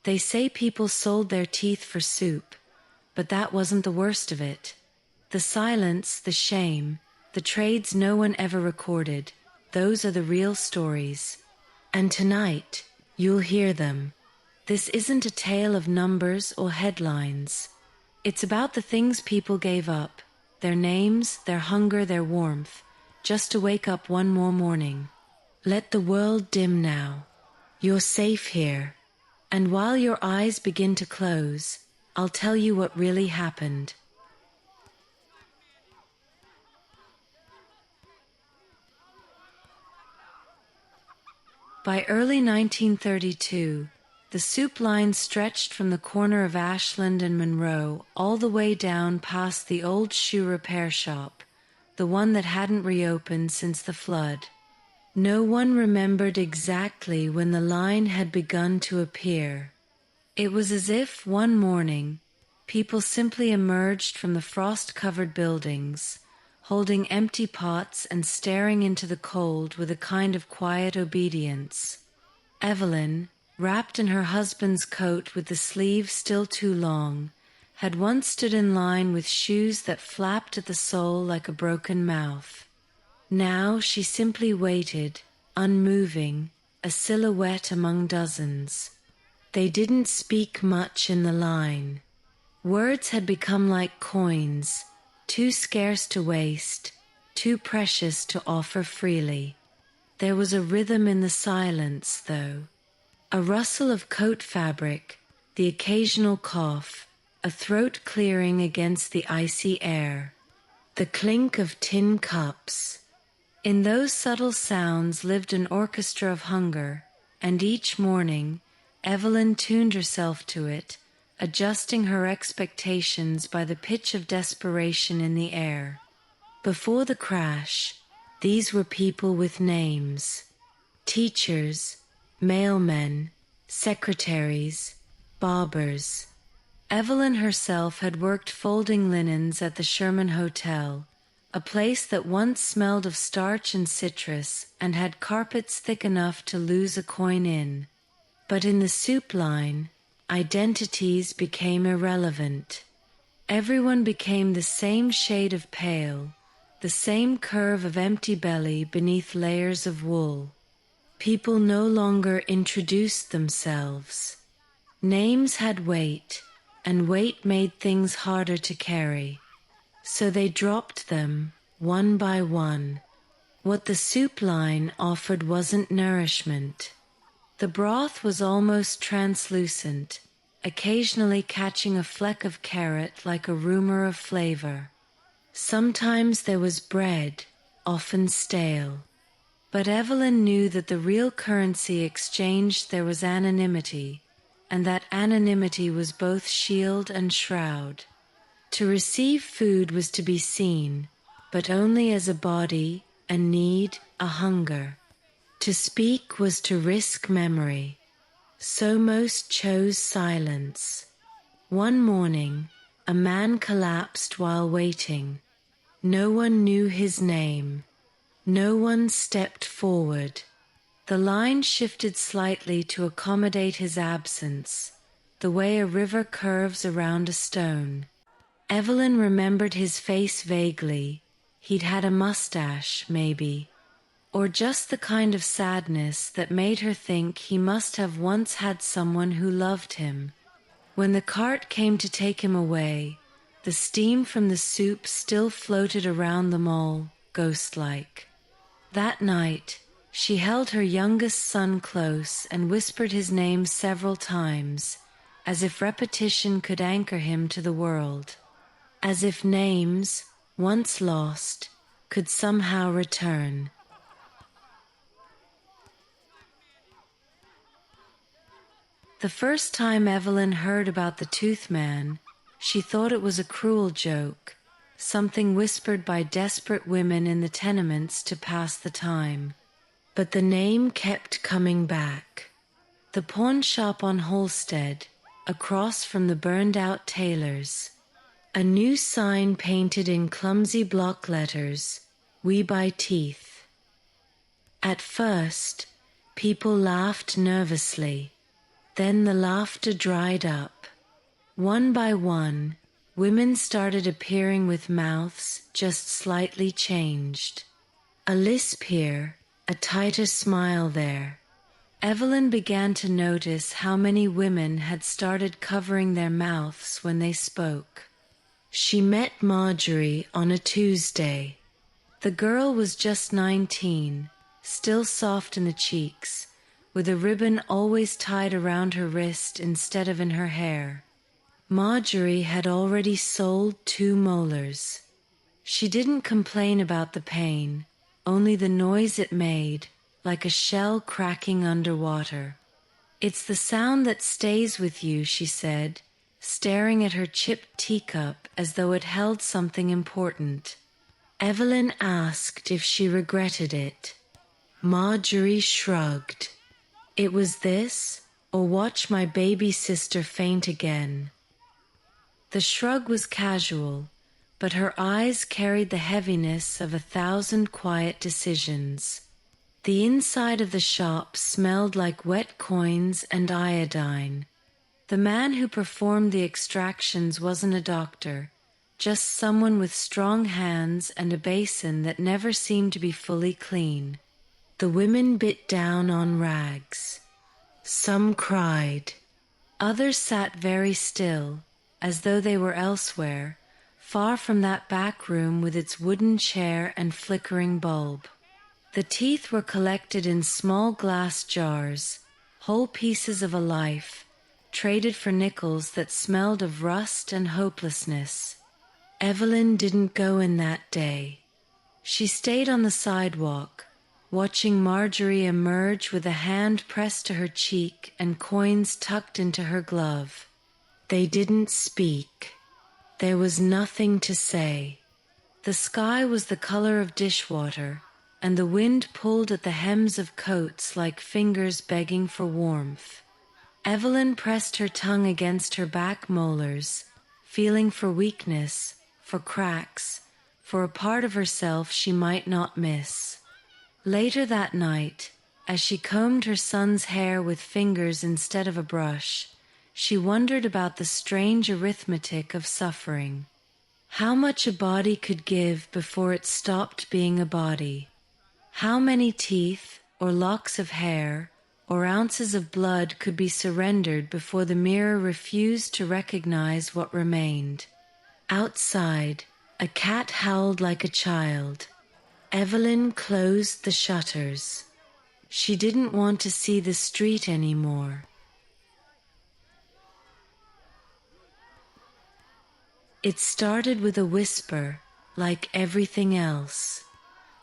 They say people sold their teeth for soup, but that wasn't the worst of it. The silence, the shame, the trades no one ever recorded, those are the real stories. And tonight, you'll hear them. This isn't a tale of numbers or headlines. It's about the things people gave up, their names, their hunger, their warmth, just to wake up one more morning. Let the world dim now. You're safe here. And while your eyes begin to close, I'll tell you what really happened. By early 1932, the soup line stretched from the corner of Ashland and Monroe all the way down past the old shoe repair shop, the one that hadn't reopened since the flood. No one remembered exactly when the line had begun to appear. It was as if one morning, people simply emerged from the frost-covered buildings, holding empty pots and staring into the cold with a kind of quiet obedience. Evelyn, wrapped in her husband's coat with the sleeves still too long, had once stood in line with shoes that flapped at the sole like a broken mouth. Now she simply waited, unmoving, a silhouette among dozens. They didn't speak much in the line. Words had become like coins, too scarce to waste, too precious to offer freely. There was a rhythm in the silence, though. A rustle of coat fabric, the occasional cough, a throat clearing against the icy air. The clink of tin cups. In those subtle sounds lived an orchestra of hunger, and each morning, Evelyn tuned herself to it, adjusting her expectations by the pitch of desperation in the air. Before the crash, these were people with names. Teachers, mailmen, secretaries, barbers. Evelyn herself had worked folding linens at the Sherman Hotel, a place that once smelled of starch and citrus and had carpets thick enough to lose a coin in. But in the soup line, identities became irrelevant. Everyone became the same shade of pale, the same curve of empty belly beneath layers of wool. People no longer introduced themselves. Names had weight, and weight made things harder to carry. So they dropped them, one by one. What the soup line offered wasn't nourishment. The broth was almost translucent, occasionally catching a fleck of carrot like a rumor of flavor. Sometimes there was bread, often stale. But Evelyn knew that the real currency exchanged there was anonymity, and that anonymity was both shield and shroud. To receive food was to be seen, but only as a body, a need, a hunger. To speak was to risk memory. So most chose silence. One morning, a man collapsed while waiting. No one knew his name. No one stepped forward. The line shifted slightly to accommodate his absence, the way a river curves around a stone. Evelyn remembered his face vaguely. He'd had a mustache, maybe, or just the kind of sadness that made her think he must have once had someone who loved him. When the cart came to take him away, the steam from the soup still floated around them all, ghost-like. That night, she held her youngest son close and whispered his name several times, as if repetition could anchor him to the world. As if names, once lost, could somehow return. The first time Evelyn heard about the Tooth Man, she thought it was a cruel joke, something whispered by desperate women in the tenements to pass the time. But the name kept coming back. The pawn shop on Holstead, across from the burned-out tailor's. A new sign painted in clumsy block letters, "We buy teeth." At first, people laughed nervously. Then the laughter dried up. One by one, women started appearing with mouths just slightly changed. A lisp here, a tighter smile there. Evelyn began to notice how many women had started covering their mouths when they spoke. She met Marjorie on a Tuesday. The girl was just 19, still soft in the cheeks, with a ribbon always tied around her wrist instead of in her hair. Marjorie had already sold 2 molars. She didn't complain about the pain, only the noise it made, like a shell cracking underwater. "It's the sound that stays with you," she said, staring at her chipped teacup as though it held something important. Evelyn asked if she regretted it. Marjorie shrugged. "It was this, or watch my baby sister faint again." The shrug was casual, but her eyes carried the heaviness of 1,000 quiet decisions. The inside of the shop smelled like wet coins and iodine. The man who performed the extractions wasn't a doctor, just someone with strong hands and a basin that never seemed to be fully clean. The women bit down on rags. Some cried. Others sat very still, as though they were elsewhere, far from that back room with its wooden chair and flickering bulb. The teeth were collected in small glass jars, whole pieces of a life, traded for nickels that smelled of rust and hopelessness. Evelyn didn't go in that day. She stayed on the sidewalk, watching Marjorie emerge with a hand pressed to her cheek and coins tucked into her glove. They didn't speak. There was nothing to say. The sky was the color of dishwater, and the wind pulled at the hems of coats like fingers begging for warmth. Evelyn pressed her tongue against her back molars, feeling for weakness, for cracks, for a part of herself she might not miss. Later that night, as she combed her son's hair with fingers instead of a brush, she wondered about the strange arithmetic of suffering. How much a body could give before it stopped being a body. How many teeth, or locks of hair, or ounces of blood could be surrendered before the mirror refused to recognize what remained. Outside, a cat howled like a child. Evelyn closed the shutters. She didn't want to see the street anymore. It started with a whisper, like everything else.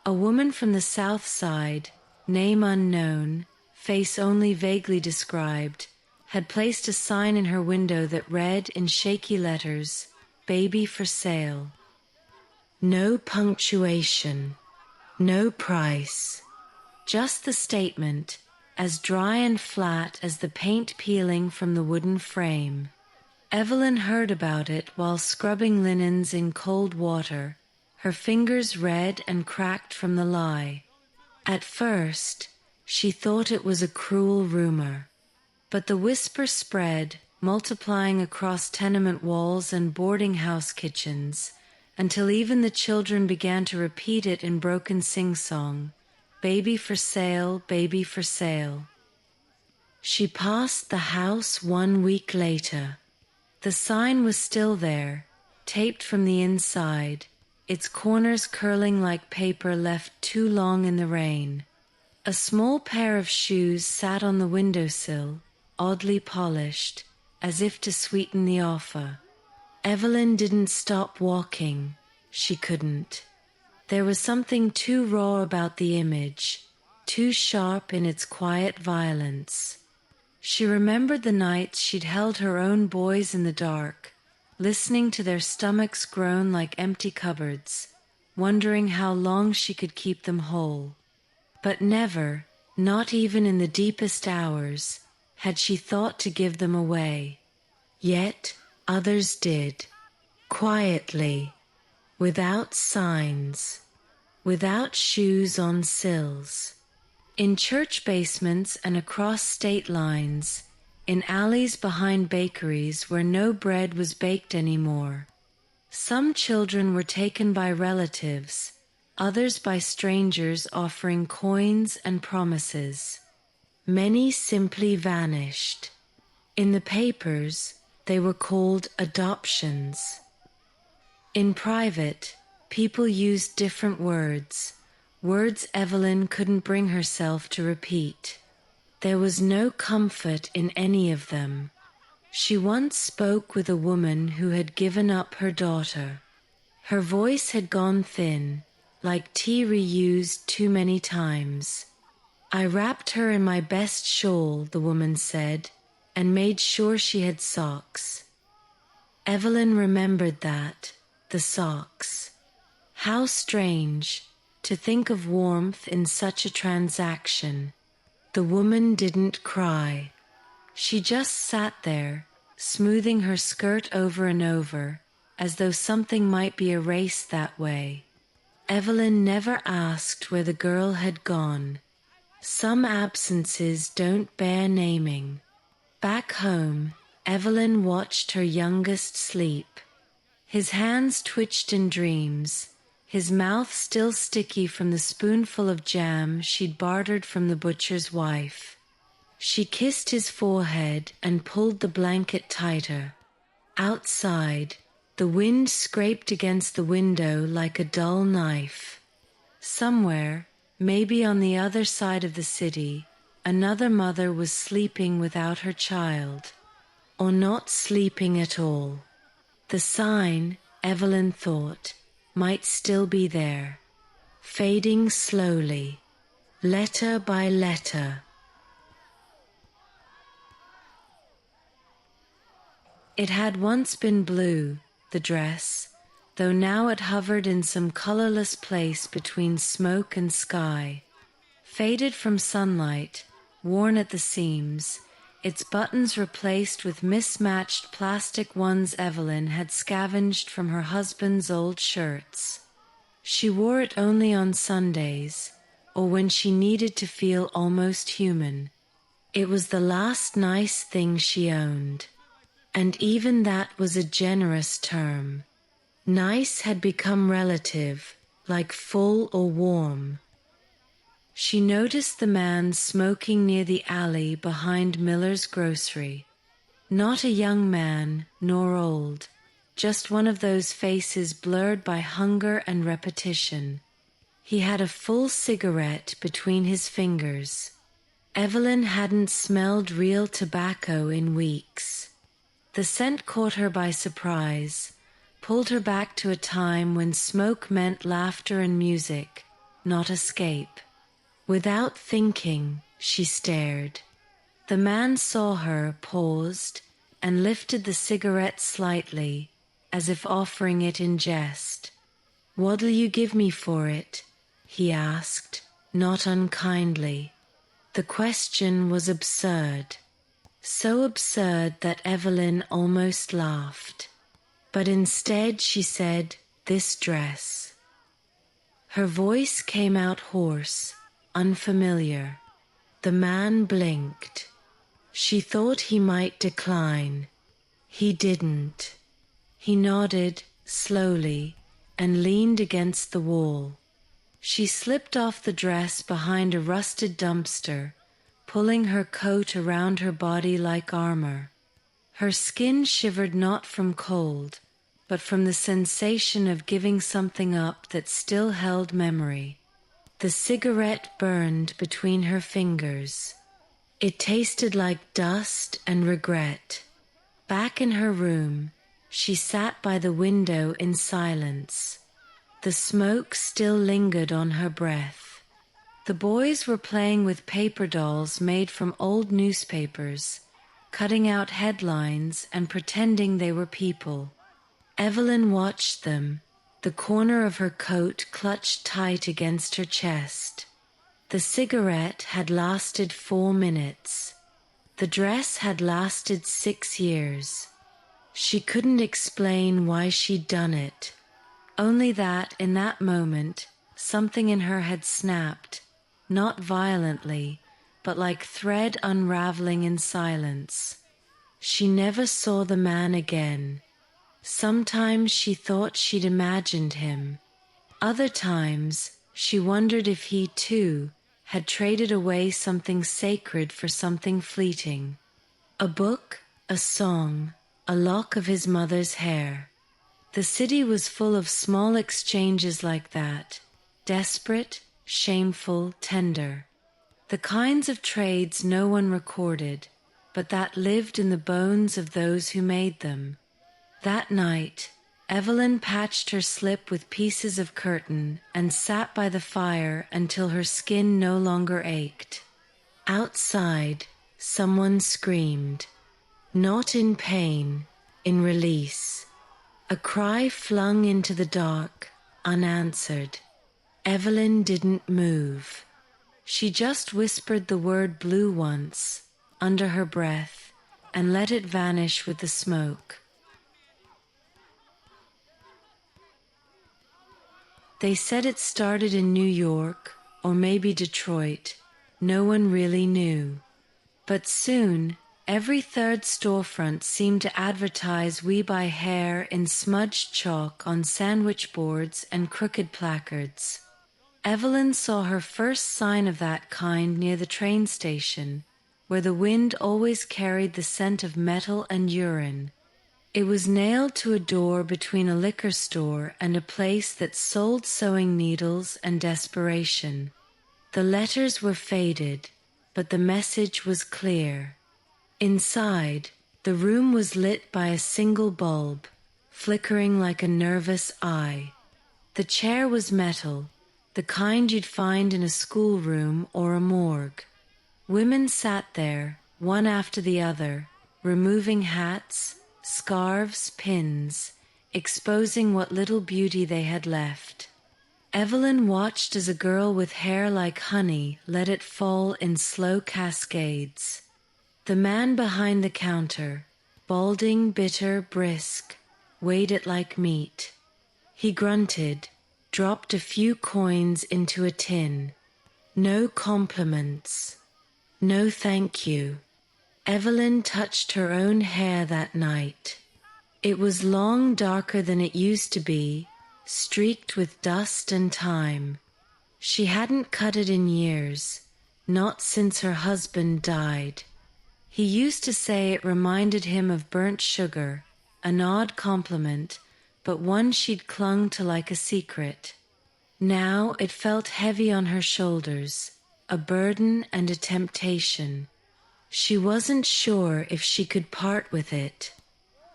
A woman from the South Side, name unknown, face only vaguely described, had placed a sign in her window that read in shaky letters, "Baby for sale." No punctuation, no price, just the statement, as dry and flat as the paint peeling from the wooden frame. Evelyn heard about it while scrubbing linens in cold water, her fingers red and cracked from the lie. At first, she thought it was a cruel rumor, but the whisper spread, multiplying across tenement walls and boarding house kitchens, until even the children began to repeat it in broken sing-song, "Baby for sale, baby for sale." She passed the house 1 week later. The sign was still there, taped from the inside, its corners curling like paper left too long in the rain. A small pair of shoes sat on the windowsill, oddly polished, as if to sweeten the offer. Evelyn didn't stop walking. She couldn't. There was something too raw about the image, too sharp in its quiet violence. She remembered the nights she'd held her own boys in the dark, listening to their stomachs groan like empty cupboards, wondering how long she could keep them whole. But never, not even in the deepest hours, had she thought to give them away. Yet others did, quietly, without signs, without shoes on sills. In church basements and across state lines, in alleys behind bakeries where no bread was baked anymore. Some children were taken by relatives, others by strangers offering coins and promises. Many simply vanished. In the papers, they were called adoptions. In private, people used different words, words Evelyn couldn't bring herself to repeat. There was no comfort in any of them. She once spoke with a woman who had given up her daughter. Her voice had gone thin, like tea reused too many times. I wrapped her in my best shawl, the woman said, and made sure she had socks. Evelyn remembered that, the socks. How strange, to think of warmth in such a transaction. The woman didn't cry. She just sat there, smoothing her skirt over and over, as though something might be erased that way. Evelyn never asked where the girl had gone. Some absences don't bear naming. Back home, Evelyn watched her youngest sleep. His hands twitched in dreams, his mouth still sticky from the spoonful of jam she'd bartered from the butcher's wife. She kissed his forehead and pulled the blanket tighter. Outside, the wind scraped against the window like a dull knife. Somewhere, maybe on the other side of the city, another mother was sleeping without her child, or not sleeping at all. The sign, Evelyn thought, might still be there, fading slowly, letter by letter. It had once been blue, the dress, though now it hovered in some colorless place between smoke and sky. Faded from sunlight, worn at the seams, its buttons replaced with mismatched plastic ones Evelyn had scavenged from her husband's old shirts. She wore it only on Sundays, or when she needed to feel almost human. It was the last nice thing she owned. And even that was a generous term. Nice had become relative, like full or warm. She noticed the man smoking near the alley behind Miller's grocery. Not a young man, nor old, just one of those faces blurred by hunger and repetition. He had a full cigarette between his fingers. Evelyn hadn't smelled real tobacco in weeks. The scent caught her by surprise, pulled her back to a time when smoke meant laughter and music, not escape. Without thinking, she stared. The man saw her, paused, and lifted the cigarette slightly, as if offering it in jest. "What'll you give me for it?" he asked, not unkindly. The question was absurd. So absurd that Evelyn almost laughed. But instead she said, "This dress." Her voice came out hoarse, unfamiliar. The man blinked. She thought he might decline. He didn't. He nodded, slowly, and leaned against the wall. She slipped off the dress behind a rusted dumpster, pulling her coat around her body like armor. Her skin shivered not from cold, but from the sensation of giving something up that still held memory. The cigarette burned between her fingers. It tasted like dust and regret. Back in her room, she sat by the window in silence. The smoke still lingered on her breath. The boys were playing with paper dolls made from old newspapers, cutting out headlines and pretending they were people. Evelyn watched them, the corner of her coat clutched tight against her chest. The cigarette had lasted 4 minutes. The dress had lasted 6 years. She couldn't explain why she'd done it, only that in that moment something in her had snapped, not violently, but like thread unraveling in silence. She never saw the man again. Sometimes she thought she'd imagined him. Other times, she wondered if he, too, had traded away something sacred for something fleeting. A book, a song, a lock of his mother's hair. The city was full of small exchanges like that, desperate, shameful, tender. The kinds of trades no one recorded, but that lived in the bones of those who made them. That night, Evelyn patched her slip with pieces of curtain and sat by the fire until her skin no longer ached. Outside, someone screamed. Not in pain, in release. A cry flung into the dark, unanswered. Evelyn didn't move. She just whispered the word blue once, under her breath, and let it vanish with the smoke. They said it started in New York, or maybe Detroit. No one really knew. But soon, every third storefront seemed to advertise "We buy hair" in smudged chalk on sandwich boards and crooked placards. Evelyn saw her first sign of that kind near the train station, where the wind always carried the scent of metal and urine. It was nailed to a door between a liquor store and a place that sold sewing needles and desperation. The letters were faded, but the message was clear. Inside, the room was lit by a single bulb, flickering like a nervous eye. The chair was metal, the kind you'd find in a schoolroom or a morgue. Women sat there, one after the other, removing hats, scarves, pins, exposing what little beauty they had left. Evelyn watched as a girl with hair like honey let it fall in slow cascades. The man behind the counter, balding, bitter, brisk, weighed it like meat. He grunted, dropped a few coins into a tin. No compliments. No thank you. Evelyn touched her own hair that night. It was long darker than it used to be, streaked with dust and time. She hadn't cut it in years, not since her husband died. He used to say it reminded him of burnt sugar, an odd compliment, but one she'd clung to like a secret. Now it felt heavy on her shoulders, a burden and a temptation. She wasn't sure if she could part with it.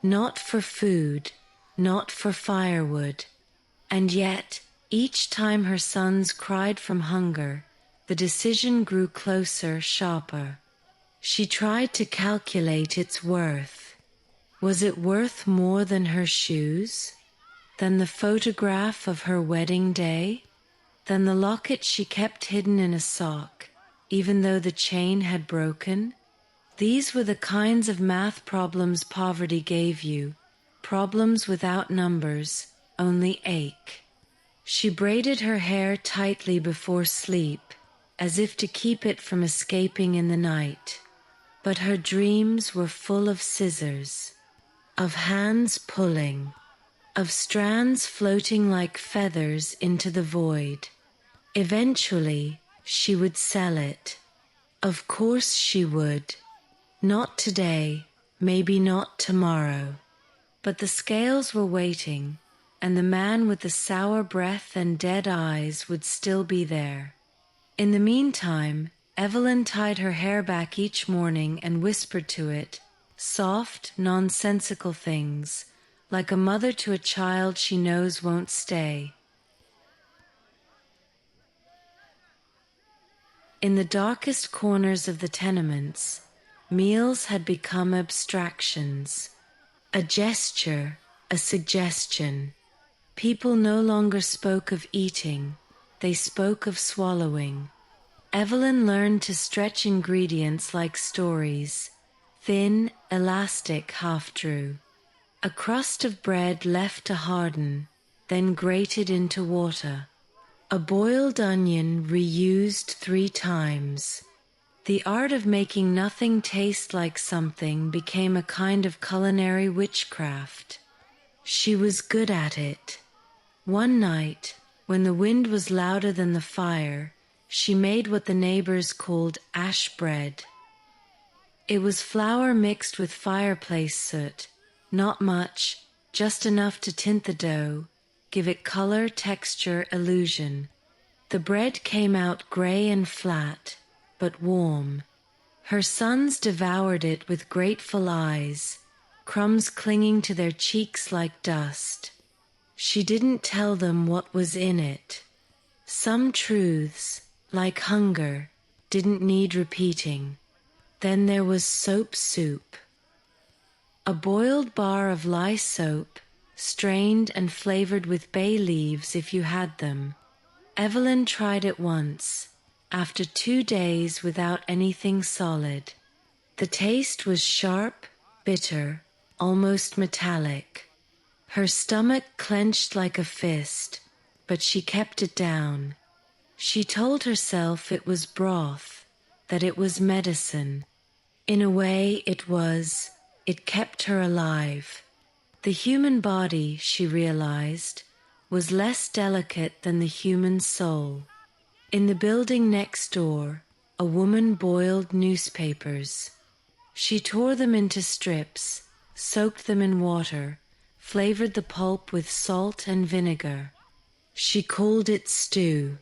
Not for food, not for firewood. And yet, each time her sons cried from hunger, the decision grew closer, sharper. She tried to calculate its worth. Was it worth more than her shoes? Than the photograph of her wedding day? Than the locket she kept hidden in a sock, even though the chain had broken? These were the kinds of math problems poverty gave you, problems without numbers, only ache. She braided her hair tightly before sleep, as if to keep it from escaping in the night. But her dreams were full of scissors, of hands pulling, of strands floating like feathers into the void. Eventually, she would sell it. Of course she would. Not today, maybe not tomorrow. But the scales were waiting, and the man with the sour breath and dead eyes would still be there. In the meantime, Evelyn tied her hair back each morning and whispered to it, soft, nonsensical things, like a mother to a child she knows won't stay. In the darkest corners of the tenements, meals had become abstractions, a gesture, a suggestion. People no longer spoke of eating, they spoke of swallowing. Evelyn learned to stretch ingredients like stories, thin, elastic half-drew. A crust of bread left to harden, then grated into water. A boiled onion reused 3 times. The art of making nothing taste like something became a kind of culinary witchcraft. She was good at it. One night, when the wind was louder than the fire, she made what the neighbors called ash bread. It was flour mixed with fireplace soot, not much, just enough to tint the dough, give it color, texture, illusion. The bread came out gray and flat, but warm. Her sons devoured it with grateful eyes, crumbs clinging to their cheeks like dust. She didn't tell them what was in it. Some truths, like hunger, didn't need repeating. Then there was soap soup. A boiled bar of lye soap, strained and flavored with bay leaves if you had them. Evelyn tried it once, after 2 days without anything solid. The taste was sharp, bitter, almost metallic. Her stomach clenched like a fist, but she kept it down. She told herself it was broth, that it was medicine. In a way, it was. It kept her alive. The human body, she realized, was less delicate than the human soul. In the building next door, a woman boiled newspapers. She tore them into strips, soaked them in water, flavored the pulp with salt and vinegar. She called it stew.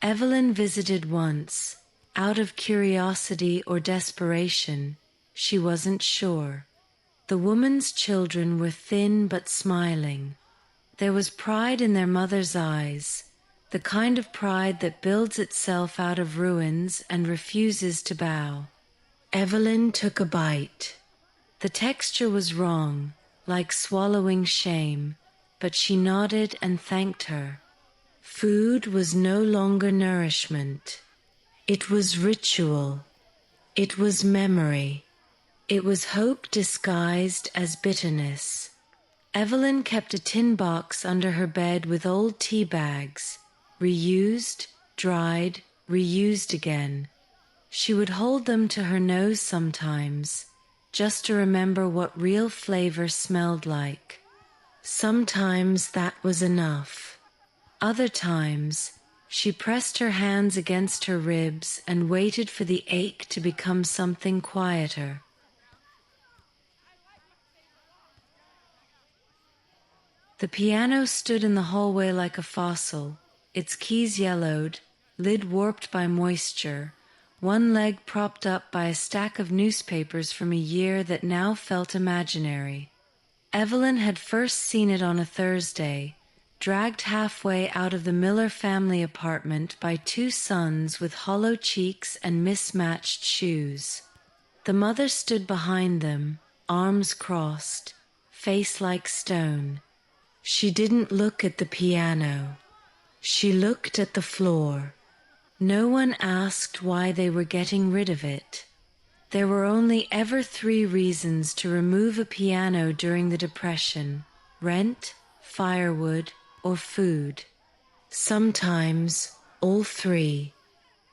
Evelyn visited once, out of curiosity or desperation. She wasn't sure. The woman's children were thin but smiling. There was pride in their mother's eyes, the kind of pride that builds itself out of ruins and refuses to bow. Evelyn took a bite. The texture was wrong, like swallowing shame, but she nodded and thanked her. Food was no longer nourishment. It was ritual. It was memory. It was hope disguised as bitterness. Evelyn kept a tin box under her bed with old tea bags, reused, dried, reused again. She would hold them to her nose sometimes, just to remember what real flavor smelled like. Sometimes that was enough. Other times, she pressed her hands against her ribs and waited for the ache to become something quieter. The piano stood in the hallway like a fossil, its keys yellowed, lid warped by moisture, one leg propped up by a stack of newspapers from a year that now felt imaginary. Evelyn had first seen it on a Thursday, dragged halfway out of the Miller family apartment by 2 sons with hollow cheeks and mismatched shoes. The mother stood behind them, arms crossed, face like stone. She didn't look at the piano. She looked at the floor. No one asked why they were getting rid of it. There were only ever 3 reasons to remove a piano during the Depression: rent, firewood, or food. Sometimes all 3.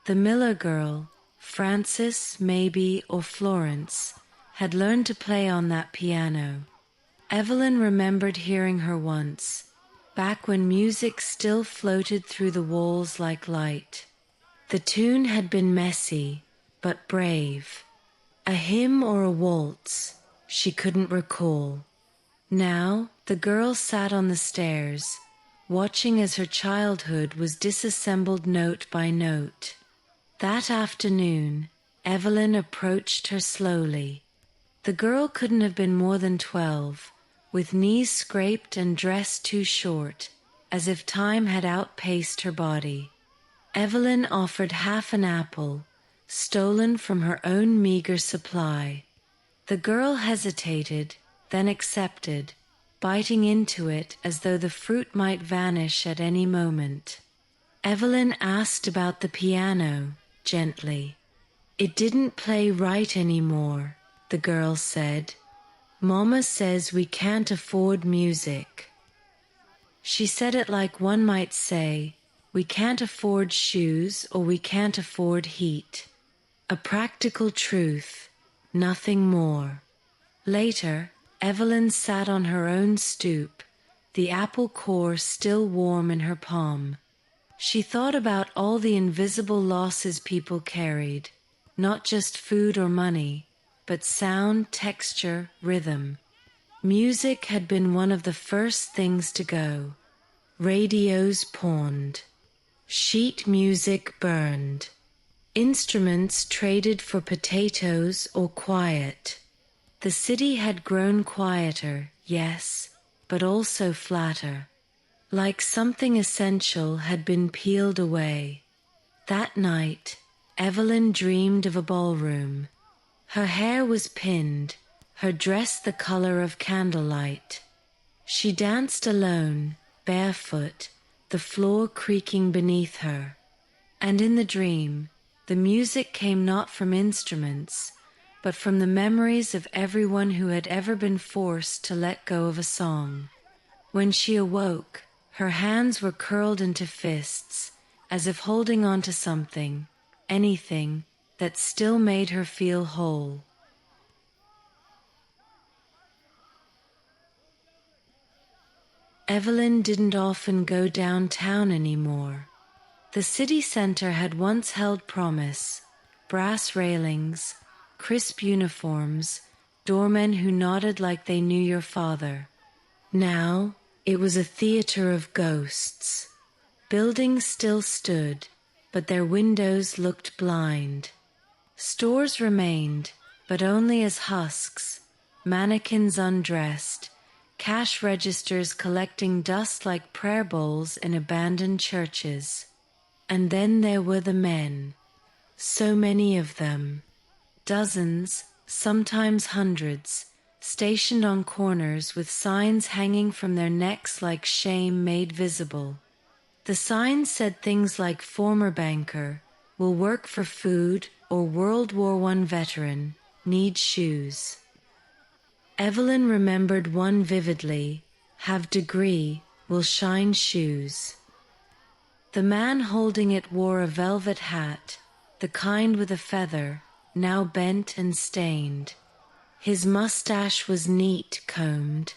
The Miller girl, Frances, maybe, or Florence, had learned to play on that piano. Evelyn remembered hearing her once, back when music still floated through the walls like light. The tune had been messy, but brave. A hymn or a waltz, she couldn't recall. Now, the girl sat on the stairs, watching as her childhood was disassembled note by note. That afternoon, Evelyn approached her slowly. The girl couldn't have been more than 12, with knees scraped and dress too short, as if time had outpaced her body. Evelyn offered half an apple, stolen from her own meager supply. The girl hesitated, then accepted, biting into it as though the fruit might vanish at any moment. Evelyn asked about the piano, gently. "It didn't play right anymore," the girl said. "Mama says we can't afford music." She said it like one might say, "We can't afford shoes or we can't afford heat." A practical truth, nothing more. Later, Evelyn sat on her own stoop, the apple core still warm in her palm. She thought about all the invisible losses people carried, not just food or money, but sound, texture, rhythm. Music had been one of the first things to go. Radios pawned. Sheet music burned. Instruments traded for potatoes or quiet. The city had grown quieter, yes, but also flatter. Like something essential had been peeled away. That night, Evelyn dreamed of a ballroom. Her hair was pinned, her dress the color of candlelight. She danced alone, barefoot, the floor creaking beneath her. And in the dream, the music came not from instruments, but from the memories of everyone who had ever been forced to let go of a song. When she awoke, her hands were curled into fists, as if holding on to something, anything, that still made her feel whole. Evelyn didn't often go downtown anymore. The city center had once held promise, brass railings, crisp uniforms, doormen who nodded like they knew your father. Now, it was a theater of ghosts. Buildings still stood, but their windows looked blind. Stores remained, but only as husks, mannequins undressed, cash registers collecting dust like prayer bowls in abandoned churches. And then there were the men, so many of them, dozens, sometimes hundreds, stationed on corners with signs hanging from their necks like shame made visible. The signs said things like former banker, will work for food, or World War I veteran, needs shoes. Evelyn remembered one vividly, have degree, will shine shoes. The man holding it wore a velvet hat, the kind with a feather, now bent and stained. His mustache was neat combed.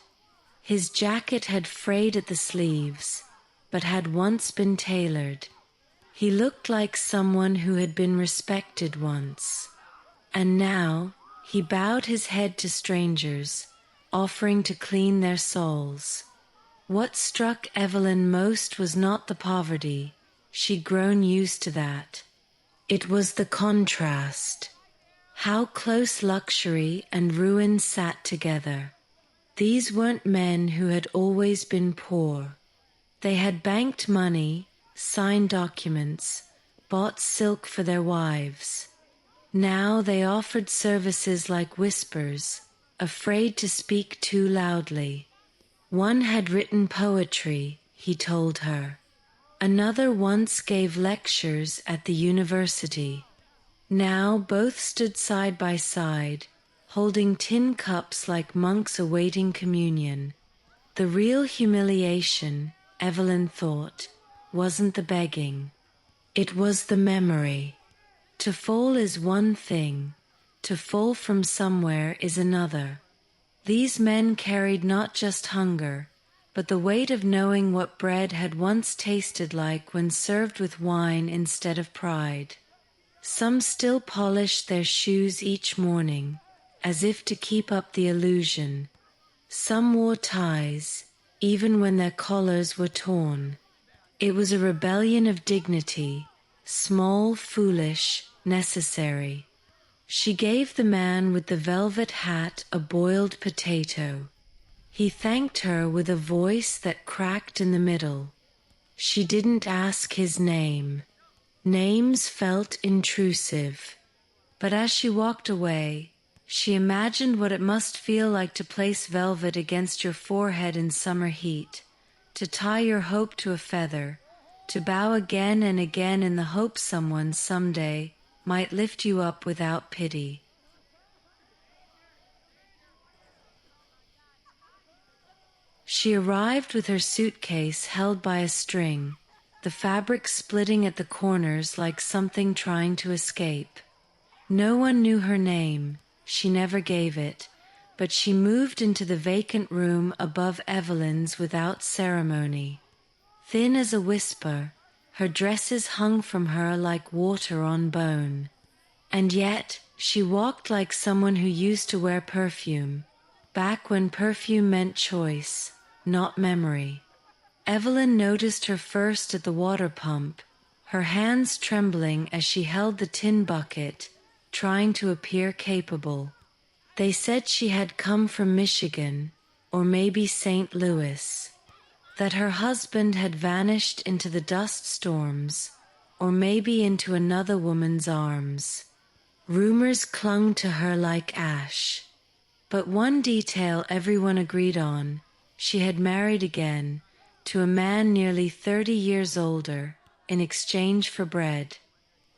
His jacket had frayed at the sleeves, but had once been tailored. He looked like someone who had been respected once. And now he bowed his head to strangers, offering to clean their souls. What struck Evelyn most was not the poverty. She'd grown used to that. It was the contrast. How close luxury and ruin sat together. These weren't men who had always been poor. They had banked money, signed documents, bought silk for their wives. Now they offered services like whispers, afraid to speak too loudly. One had written poetry, he told her. Another once gave lectures at the university. Now both stood side by side, holding tin cups like monks awaiting communion. The real humiliation, Evelyn thought, wasn't the begging. It was the memory. To fall is one thing, to fall from somewhere is another. These men carried not just hunger, but the weight of knowing what bread had once tasted like when served with wine instead of pride. Some still polished their shoes each morning, as if to keep up the illusion. Some wore ties, even when their collars were torn. It was a rebellion of dignity, small, foolish, necessary. She gave the man with the velvet hat a boiled potato. He thanked her with a voice that cracked in the middle. She didn't ask his name. Names felt intrusive. But as she walked away, she imagined what it must feel like to place velvet against your forehead in summer heat, to tie your hope to a feather, to bow again and again in the hope someone someday might lift you up without pity. She arrived with her suitcase held by a string, the fabric splitting at the corners like something trying to escape. No one knew her name, she never gave it, but she moved into the vacant room above Evelyn's without ceremony. Thin as a whisper, her dresses hung from her like water on bone. And yet, she walked like someone who used to wear perfume, back when perfume meant choice, not memory. Evelyn noticed her first at the water pump, her hands trembling as she held the tin bucket, trying to appear capable. They said she had come from Michigan, or maybe St. Louis, that her husband had vanished into the dust storms, or maybe into another woman's arms. Rumors clung to her like ash. But one detail everyone agreed on: she had married again, to a man nearly 30 years older, in exchange for bread.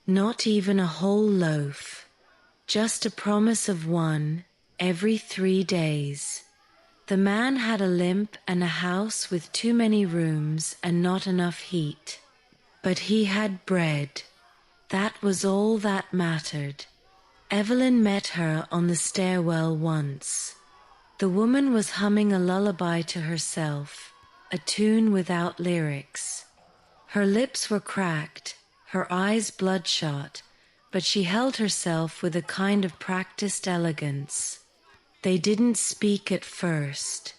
Not even a whole loaf, just a promise of one every 3 days. The man had a limp and a house with too many rooms and not enough heat. But he had bread. That was all that mattered. Evelyn met her on the stairwell once. The woman was humming a lullaby to herself, a tune without lyrics. Her lips were cracked, her eyes bloodshot, but she held herself with a kind of practiced elegance. They didn't speak at first.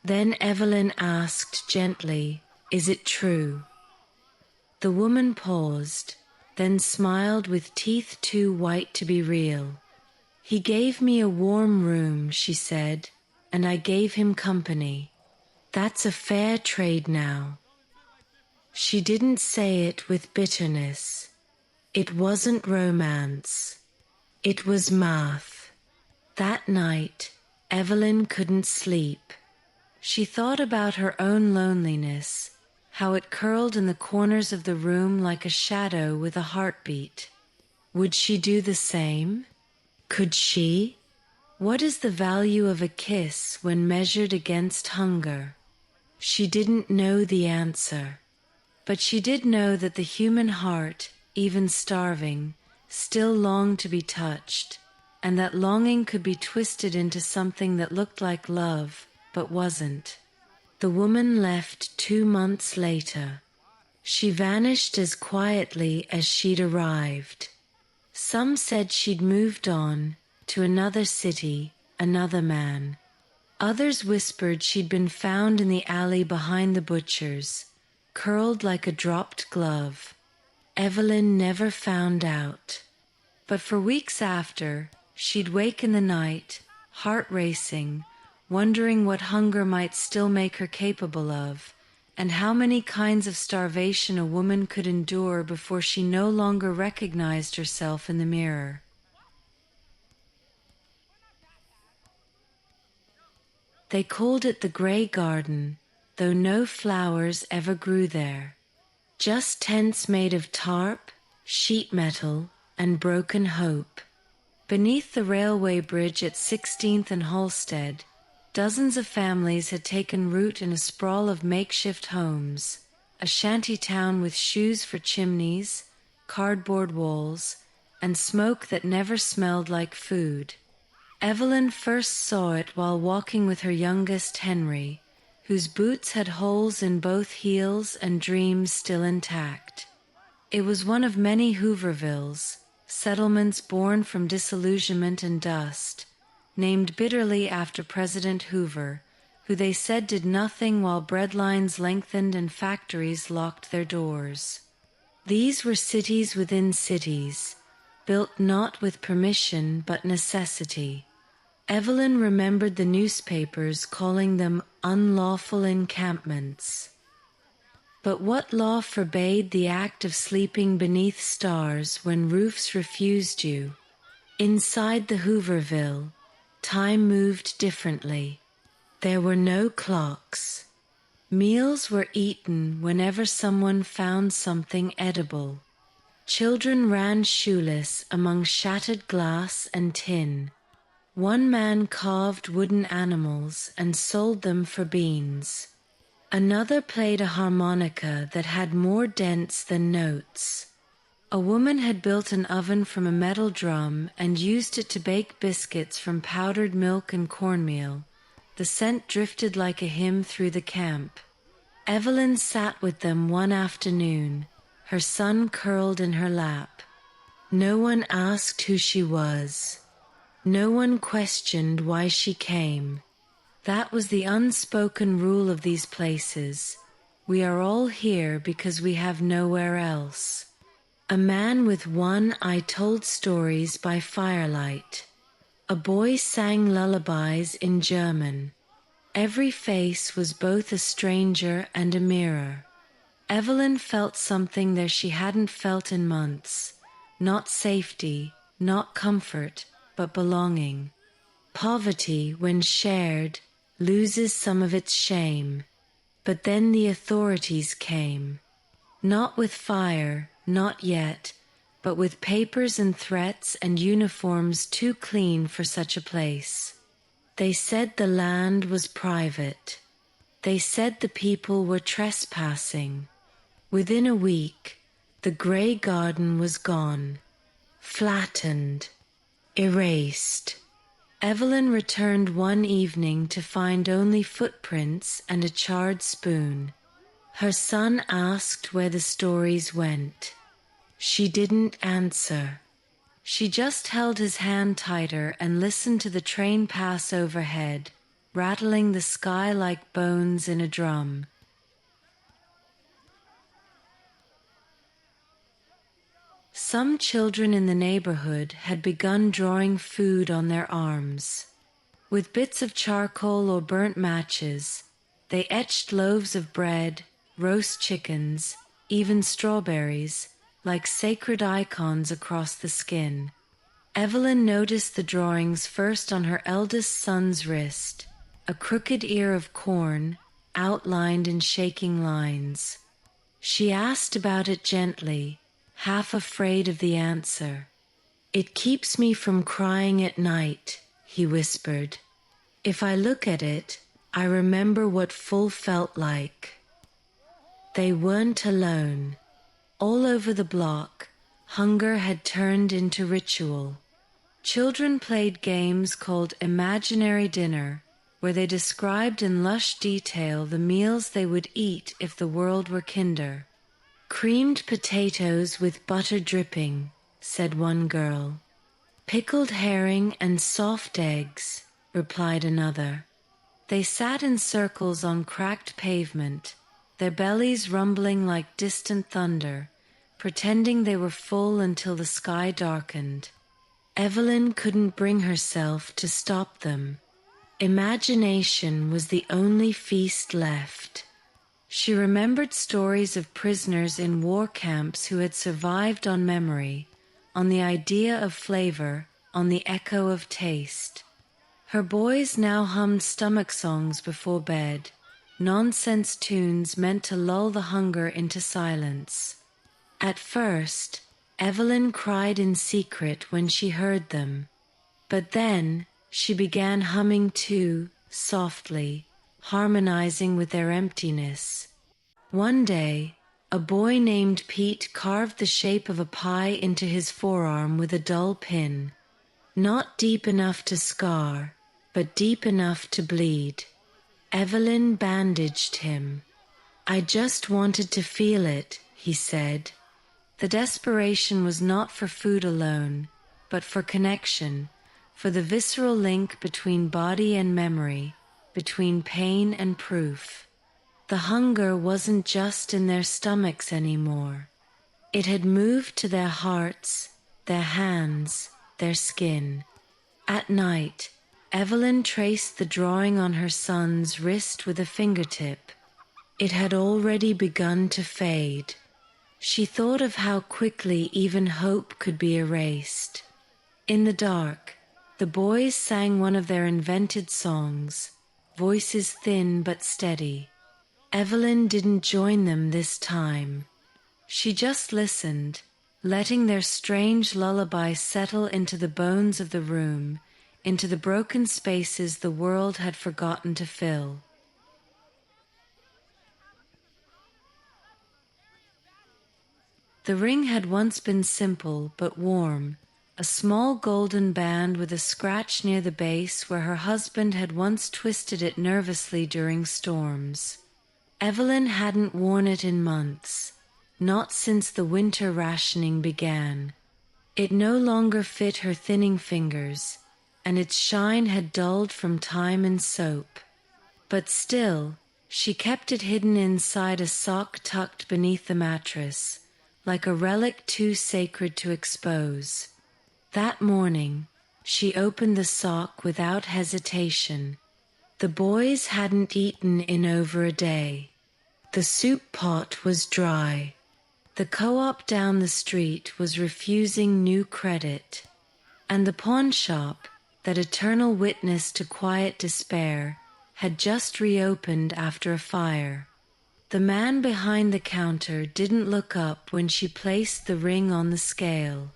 Then Evelyn asked gently, "Is it true?" The woman paused, then smiled with teeth too white to be real. "He gave me a warm room," she said, "and I gave him company. That's a fair trade now." She didn't say it with bitterness. It wasn't romance. It was math. That night, Evelyn couldn't sleep. She thought about her own loneliness, how it curled in the corners of the room like a shadow with a heartbeat. Would she do the same? Could she? What is the value of a kiss when measured against hunger? She didn't know the answer. But she did know that the human heart, even starving, still longed to be touched, and that longing could be twisted into something that looked like love, but wasn't. The woman left 2 months later. She vanished as quietly as she'd arrived. Some said she'd moved on, to another city, another man. Others whispered she'd been found in the alley behind the butcher's, curled like a dropped glove. Evelyn never found out. But for weeks after, she'd wake in the night, heart racing, wondering what hunger might still make her capable of, and how many kinds of starvation a woman could endure before she no longer recognized herself in the mirror. They called it the Grey Garden, though no flowers ever grew there. Just tents made of tarp, sheet metal, and broken hope. Beneath the railway bridge at 16th and Halsted, dozens of families had taken root in a sprawl of makeshift homes, a shanty town with shoes for chimneys, cardboard walls, and smoke that never smelled like food. Evelyn first saw it while walking with her youngest Henry, whose boots had holes in both heels and dreams still intact. It was one of many Hoovervilles, settlements born from disillusionment and dust, named bitterly after President Hoover, who they said did nothing while breadlines lengthened and factories locked their doors. These were cities within cities, built not with permission but necessity. Evelyn remembered the newspapers calling them unlawful encampments. But what law forbade the act of sleeping beneath stars when roofs refused you? Inside the Hooverville, time moved differently. There were no clocks. Meals were eaten whenever someone found something edible. Children ran shoeless among shattered glass and tin. One man carved wooden animals and sold them for beans. Another played a harmonica that had more dents than notes. A woman had built an oven from a metal drum and used it to bake biscuits from powdered milk and cornmeal. The scent drifted like a hymn through the camp. Evelyn sat with them one afternoon, her son curled in her lap. No one asked who she was. No one questioned why she came. That was the unspoken rule of these places. We are all here because we have nowhere else. A man with one eye told stories by firelight. A boy sang lullabies in German. Every face was both a stranger and a mirror. Evelyn felt something there she hadn't felt in months. Not safety, not comfort, but belonging. Poverty, when shared, loses some of its shame. But then the authorities came. Not with fire, not yet, but with papers and threats and uniforms too clean for such a place. They said the land was private. They said the people were trespassing. Within a week, the grey garden was gone, flattened, erased. Evelyn returned one evening to find only footprints and a charred spoon. Her son asked where the stories went. She didn't answer. She just held his hand tighter and listened to the train pass overhead, rattling the sky like bones in a drum. Some children in the neighborhood had begun drawing food on their arms. With bits of charcoal or burnt matches, they etched loaves of bread, roast chickens, even strawberries, like sacred icons across the skin. Evelyn noticed the drawings first on her eldest son's wrist, a crooked ear of corn, outlined in shaking lines. She asked about it gently, half afraid of the answer. "It keeps me from crying at night," he whispered. "If I look at it, I remember what full felt like." They weren't alone. All over the block, hunger had turned into ritual. Children played games called Imaginary Dinner, where they described in lush detail the meals they would eat if the world were kinder. "Creamed potatoes with butter dripping," said one girl. "Pickled herring and soft eggs," replied another. They sat in circles on cracked pavement, their bellies rumbling like distant thunder, pretending they were full until the sky darkened. Evelyn couldn't bring herself to stop them. Imagination was the only feast left. She remembered stories of prisoners in war camps who had survived on memory, on the idea of flavor, on the echo of taste. Her boys now hummed stomach songs before bed, nonsense tunes meant to lull the hunger into silence. At first, Evelyn cried in secret when she heard them, but then she began humming too, softly, harmonizing with their emptiness. One day, a boy named Pete carved the shape of a pie into his forearm with a dull pin, not deep enough to scar, but deep enough to bleed. Evelyn bandaged him. "I just wanted to feel it," he said. The desperation was not for food alone, but for connection, for the visceral link between body and memory, between pain and proof. The hunger wasn't just in their stomachs anymore. It had moved to their hearts, their hands, their skin. At night, Evelyn traced the drawing on her son's wrist with a fingertip. It had already begun to fade. She thought of how quickly even hope could be erased. In the dark, the boys sang one of their invented songs, voices thin but steady. Evelyn didn't join them this time. She just listened, letting their strange lullaby settle into the bones of the room, into the broken spaces the world had forgotten to fill. The ring had once been simple but warm, a small golden band with a scratch near the base where her husband had once twisted it nervously during storms. Evelyn hadn't worn it in months, not since the winter rationing began. It no longer fit her thinning fingers, and its shine had dulled from time and soap. But still, she kept it hidden inside a sock tucked beneath the mattress, like a relic too sacred to expose. That morning, she opened the sock without hesitation. The boys hadn't eaten in over a day. The soup pot was dry. The co-op down the street was refusing new credit. And the pawn shop, that eternal witness to quiet despair, had just reopened after a fire. The man behind the counter didn't look up when she placed the ring on the scale.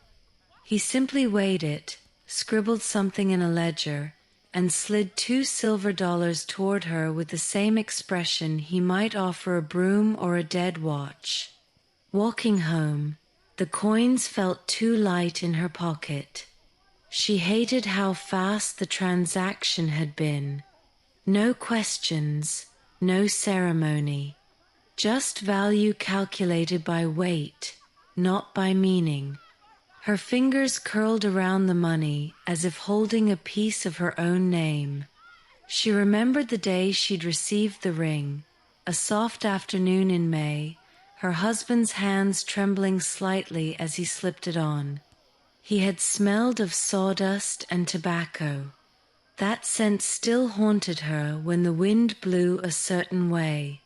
He simply weighed it, scribbled something in a ledger, and slid $2 toward her with the same expression he might offer a broom or a dead watch. Walking home, the coins felt too light in her pocket. She hated how fast the transaction had been. No questions, no ceremony. Just value calculated by weight, not by meaning. Her fingers curled around the money as if holding a piece of her own name. She remembered the day she'd received the ring, a soft afternoon in May, her husband's hands trembling slightly as he slipped it on. He had smelled of sawdust and tobacco. That scent still haunted her when the wind blew a certain way.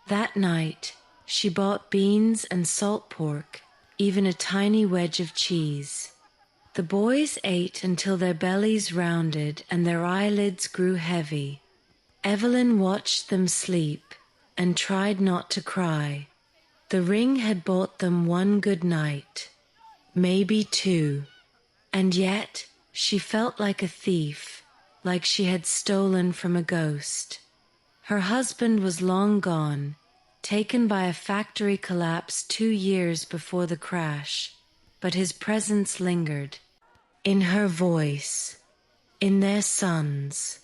That night, she bought beans and salt pork, even a tiny wedge of cheese. The boys ate until their bellies rounded and their eyelids grew heavy. Evelyn watched them sleep and tried not to cry. The ring had bought them one good night, maybe two, and yet she felt like a thief, like she had stolen from a ghost. Her husband was long gone, taken by a factory collapse 2 years before the crash, but his presence lingered. In her voice, in their sons,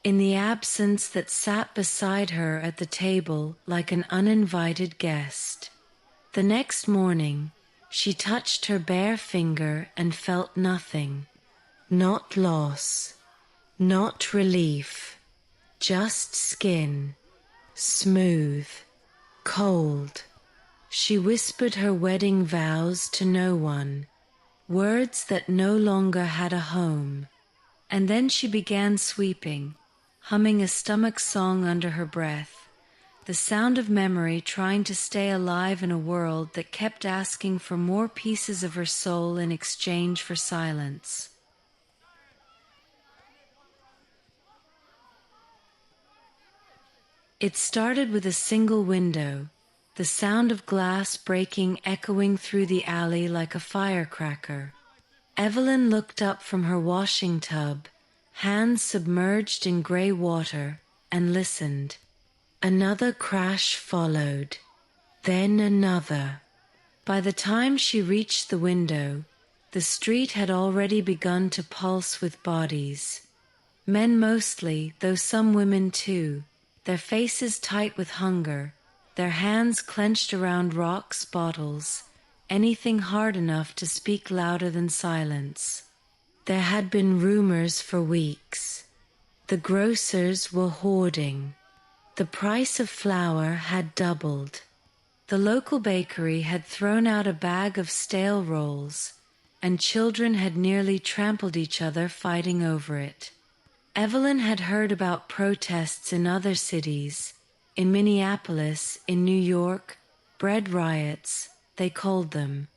in the absence that sat beside her at the table like an uninvited guest. The next morning, she touched her bare finger and felt nothing. Not loss, not relief, just skin, smooth, cold. She whispered her wedding vows to no one, words that no longer had a home. And then she began sweeping, humming a stomach song under her breath, the sound of memory trying to stay alive in a world that kept asking for more pieces of her soul in exchange for silence. It started with a single window, the sound of glass breaking echoing through the alley like a firecracker. Evelyn looked up from her washing tub, hands submerged in gray water, and listened. Another crash followed, then another. By the time she reached the window, the street had already begun to pulse with bodies. Men mostly, though some women too, their faces tight with hunger, their hands clenched around rocks, bottles, anything hard enough to speak louder than silence. There had been rumors for weeks. The grocers were hoarding. The price of flour had doubled. The local bakery had thrown out a bag of stale rolls, and children had nearly trampled each other fighting over it. Evelyn had heard about protests in other cities, in Minneapolis, in New York, bread riots, they called them.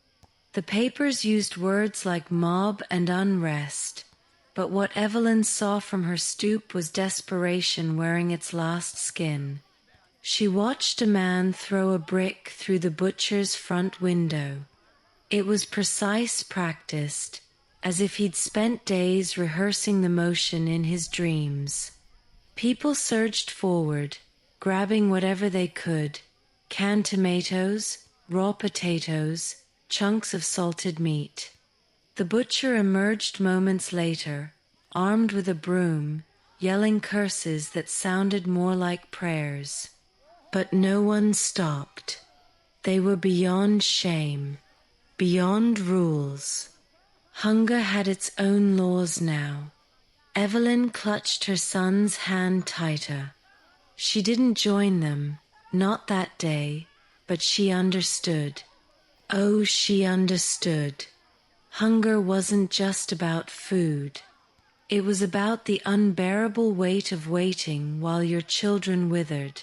The papers used words like mob and unrest, but what Evelyn saw from her stoop was desperation wearing its last skin. She watched a man throw a brick through the butcher's front window. It was precise, practiced, as if he'd spent days rehearsing the motion in his dreams. People surged forward, grabbing whatever they could, canned tomatoes, raw potatoes, chunks of salted meat. The butcher emerged moments later, armed with a broom, yelling curses that sounded more like prayers. But no one stopped. They were beyond shame, beyond rules. Hunger had its own laws now. Evelyn clutched her son's hand tighter. She didn't join them, not that day, but she understood. Oh, she understood. Hunger wasn't just about food. It was about the unbearable weight of waiting while your children withered.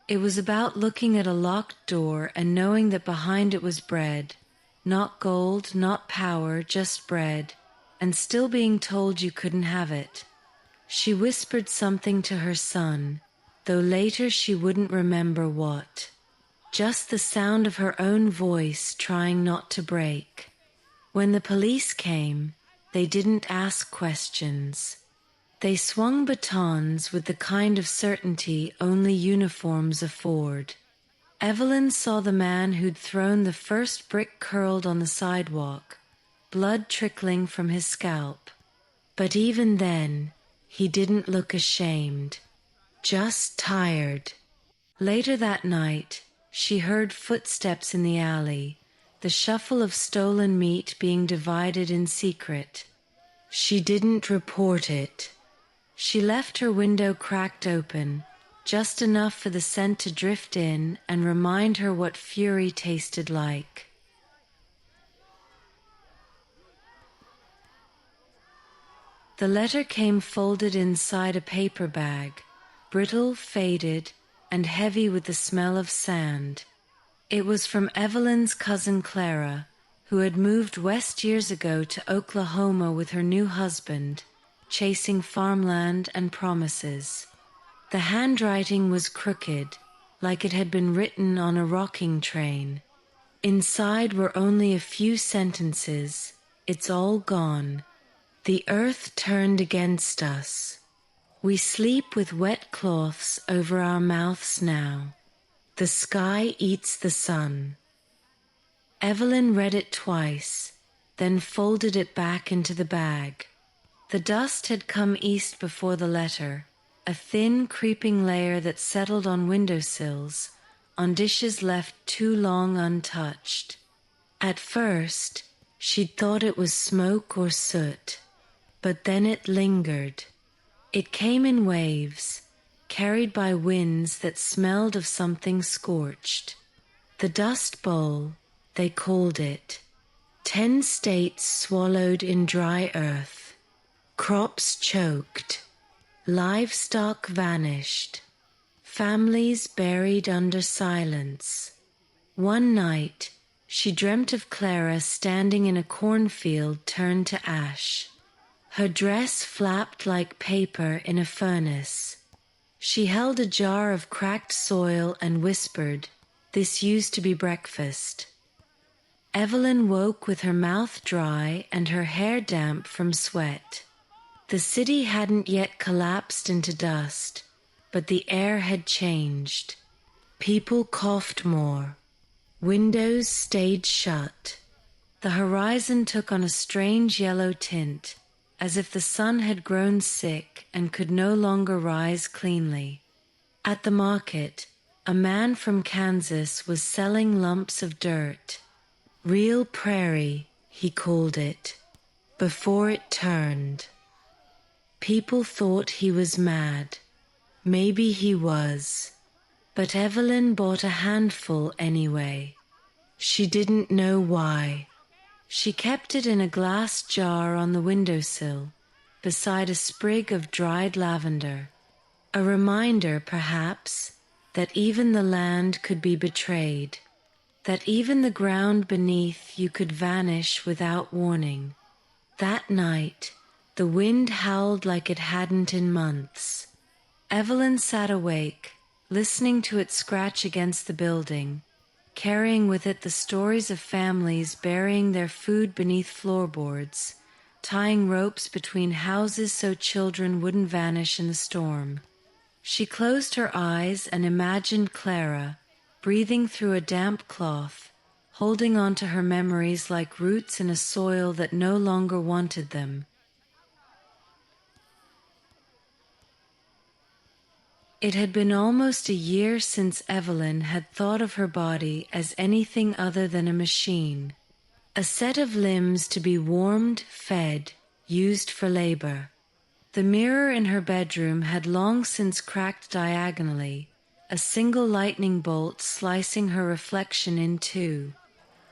It was about looking at a locked door and knowing that behind it was bread, not gold, not power, just bread, and still being told you couldn't have it. She whispered something to her son, though later she wouldn't remember what. Just the sound of her own voice trying not to break. When the police came, they didn't ask questions. They swung batons with the kind of certainty only uniforms afford. Evelyn saw the man who'd thrown the first brick curled on the sidewalk, blood trickling from his scalp. But even then, he didn't look ashamed, just tired. Later that night, she heard footsteps in the alley, the shuffle of stolen meat being divided in secret. She didn't report it. She left her window cracked open, just enough for the scent to drift in and remind her what fury tasted like. The letter came folded inside a paper bag, brittle, faded, and heavy with the smell of sand. It was from Evelyn's cousin Clara, who had moved west years ago to Oklahoma with her new husband, chasing farmland and promises. The handwriting was crooked, like it had been written on a rocking train. Inside were only a few sentences. It's all gone. The earth turned against us. We sleep with wet cloths over our mouths now. The sky eats the sun. Evelyn read it twice, then folded it back into the bag. The dust had come east before the letter, a thin, creeping layer that settled on windowsills, on dishes left too long untouched. At first, she'd thought it was smoke or soot, but then it lingered. It came in waves, carried by winds that smelled of something scorched. The Dust Bowl, they called it. 10 states swallowed in dry earth. Crops choked, livestock vanished, families buried under silence. One night, she dreamt of Clara standing in a cornfield turned to ash. Her dress flapped like paper in a furnace. She held a jar of cracked soil and whispered, "This used to be breakfast." Evelyn woke with her mouth dry and her hair damp from sweat. The city hadn't yet collapsed into dust, but the air had changed. People coughed more. Windows stayed shut. The horizon took on a strange yellow tint, as if the sun had grown sick and could no longer rise cleanly. At the market, a man from Kansas was selling lumps of dirt. Real prairie, he called it, before it turned. People thought he was mad. Maybe he was. But Evelyn bought a handful anyway. She didn't know why. She kept it in a glass jar on the windowsill, beside a sprig of dried lavender. A reminder, perhaps, that even the land could be betrayed, that even the ground beneath you could vanish without warning. That night, the wind howled like it hadn't in months. Evelyn sat awake, listening to it scratch against the building, carrying with it the stories of families burying their food beneath floorboards, tying ropes between houses so children wouldn't vanish in the storm. She closed her eyes and imagined Clara, breathing through a damp cloth, holding on to her memories like roots in a soil that no longer wanted them. It had been almost a year since Evelyn had thought of her body as anything other than a machine, a set of limbs to be warmed, fed, used for labor. The mirror in her bedroom had long since cracked diagonally, a single lightning bolt slicing her reflection in two.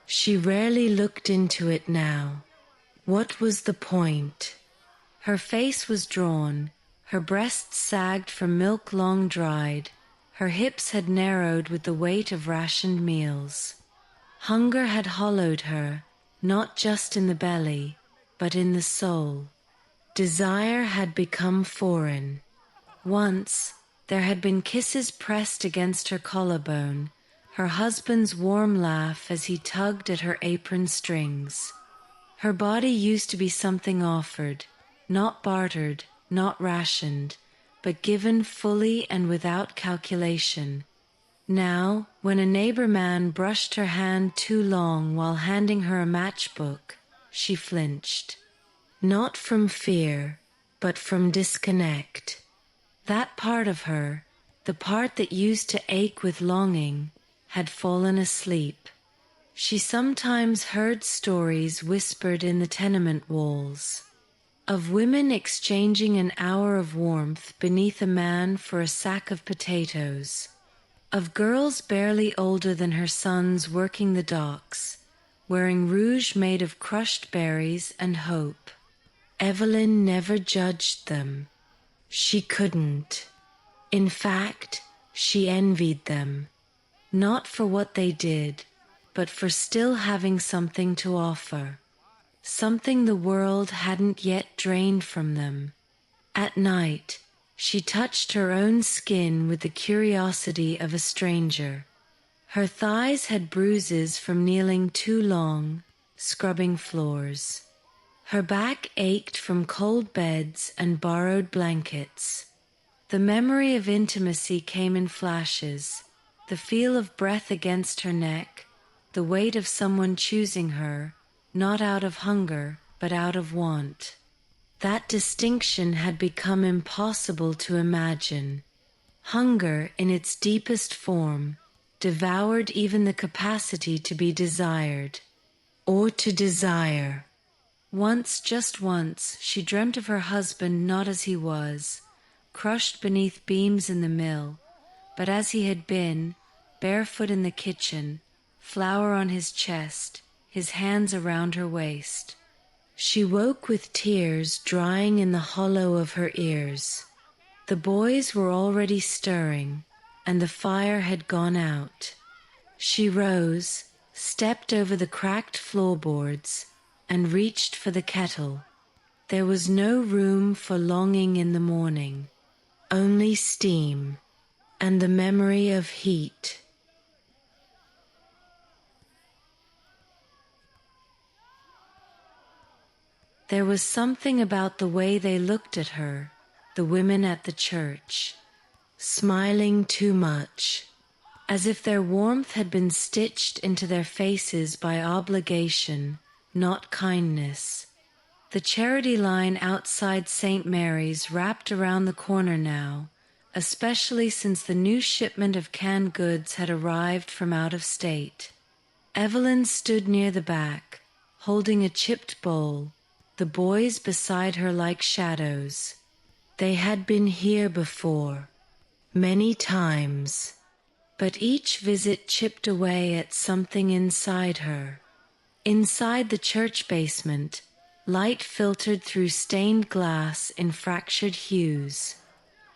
She rarely looked into it now. What was the point? Her face was drawn, her breasts sagged from milk long dried, her hips had narrowed with the weight of rationed meals. Hunger had hollowed her, not just in the belly, but in the soul. Desire had become foreign. Once, there had been kisses pressed against her collarbone, her husband's warm laugh as he tugged at her apron strings. Her body used to be something offered, not bartered, not rationed, but given fully and without calculation. Now, when a neighbor man brushed her hand too long while handing her a matchbook, she flinched. Not from fear, but from disconnect. That part of her, the part that used to ache with longing, had fallen asleep. She sometimes heard stories whispered in the tenement walls, of women exchanging an hour of warmth beneath a man for a sack of potatoes, of girls barely older than her sons working the docks, wearing rouge made of crushed berries and hope. Evelyn never judged them. She couldn't. In fact, she envied them, not for what they did, but for still having something to offer. Something the world hadn't yet drained from them. At night, she touched her own skin with the curiosity of a stranger. Her thighs had bruises from kneeling too long, scrubbing floors. Her back ached from cold beds and borrowed blankets. The memory of intimacy came in flashes, the feel of breath against her neck, the weight of someone choosing her, not out of hunger, but out of want. That distinction had become impossible to imagine. Hunger, in its deepest form, devoured even the capacity to be desired, or to desire. Once, just once, she dreamt of her husband not as he was, crushed beneath beams in the mill, but as he had been, barefoot in the kitchen, flour on his chest, his hands around her waist. She woke with tears drying in the hollow of her ears. The boys were already stirring, and the fire had gone out. She rose, stepped over the cracked floorboards, and reached for the kettle. There was no room for longing in the morning, only steam, and the memory of heat. There was something about the way they looked at her, the women at the church, smiling too much, as if their warmth had been stitched into their faces by obligation, not kindness. The charity line outside St. Mary's wrapped around the corner now, especially since the new shipment of canned goods had arrived from out of state. Evelyn stood near the back, holding a chipped bowl, the boys beside her like shadows. They had been here before, many times, but each visit chipped away at something inside her. Inside the church basement, light filtered through stained glass in fractured hues.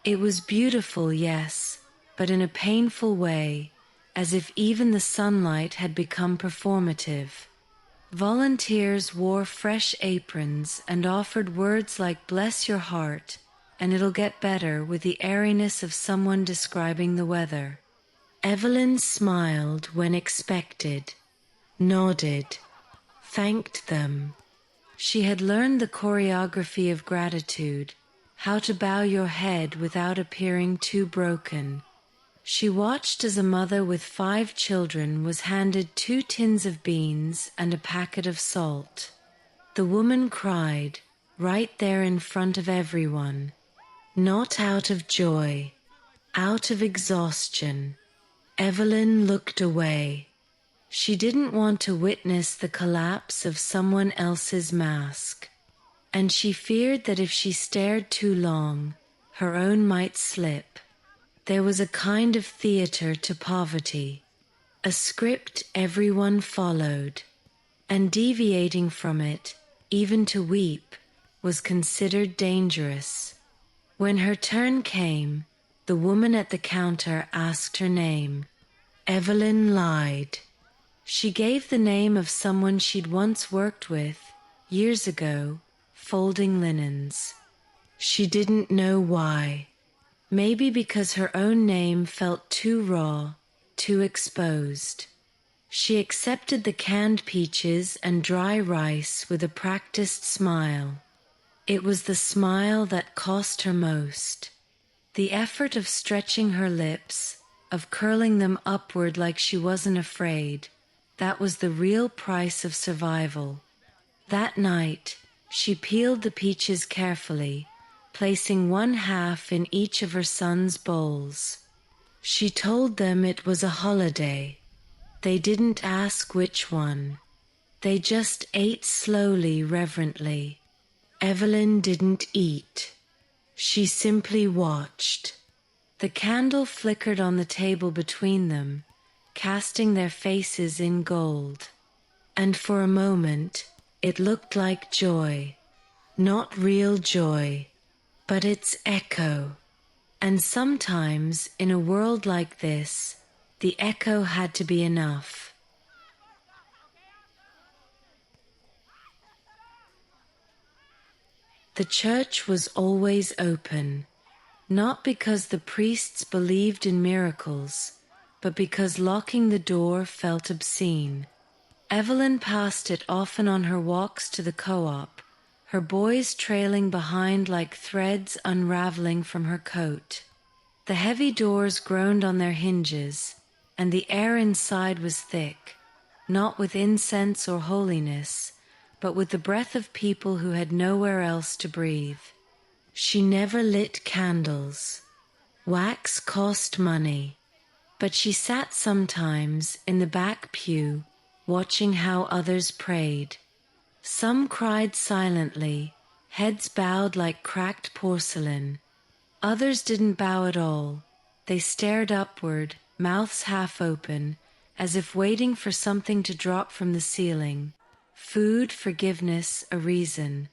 It was beautiful, yes, but in a painful way, as if even the sunlight had become performative. Volunteers wore fresh aprons and offered words like "bless your heart" and "it'll get better" with the airiness of someone describing the weather. Evelyn smiled when expected, nodded, thanked them. She had learned the choreography of gratitude, how to bow your head without appearing too broken. She watched as a mother with 5 children was handed 2 tins of beans and a packet of salt. The woman cried, right there in front of everyone. Not out of joy, out of exhaustion. Evelyn looked away. She didn't want to witness the collapse of someone else's mask. And she feared that if she stared too long, her own might slip. There was a kind of theater to poverty, a script everyone followed, and deviating from it, even to weep, was considered dangerous. When her turn came, the woman at the counter asked her name. Evelyn lied. She gave the name of someone she'd once worked with, years ago, folding linens. She didn't know why. Maybe because her own name felt too raw, too exposed. She accepted the canned peaches and dry rice with a practiced smile. It was the smile that cost her most. The effort of stretching her lips, of curling them upward like she wasn't afraid, that was the real price of survival. That night, she peeled the peaches carefully, placing 1/2 in each of her son's bowls. She told them it was a holiday. They didn't ask which one. They just ate slowly, reverently. Evelyn didn't eat. She simply watched. The candle flickered on the table between them, casting their faces in gold. And for a moment, it looked like joy. Not real joy, but its echo. And sometimes, in a world like this, the echo had to be enough. The church was always open, not because the priests believed in miracles, but because locking the door felt obscene. Evelyn passed it often on her walks to the co-op, her boys trailing behind like threads unraveling from her coat. The heavy doors groaned on their hinges, and the air inside was thick, not with incense or holiness, but with the breath of people who had nowhere else to breathe. She never lit candles. Wax cost money, but she sat sometimes in the back pew, watching how others prayed. Some cried silently, heads bowed like cracked porcelain. Others didn't bow at all. They stared upward, mouths half open, as if waiting for something to drop from the ceiling. Food, forgiveness, a reason.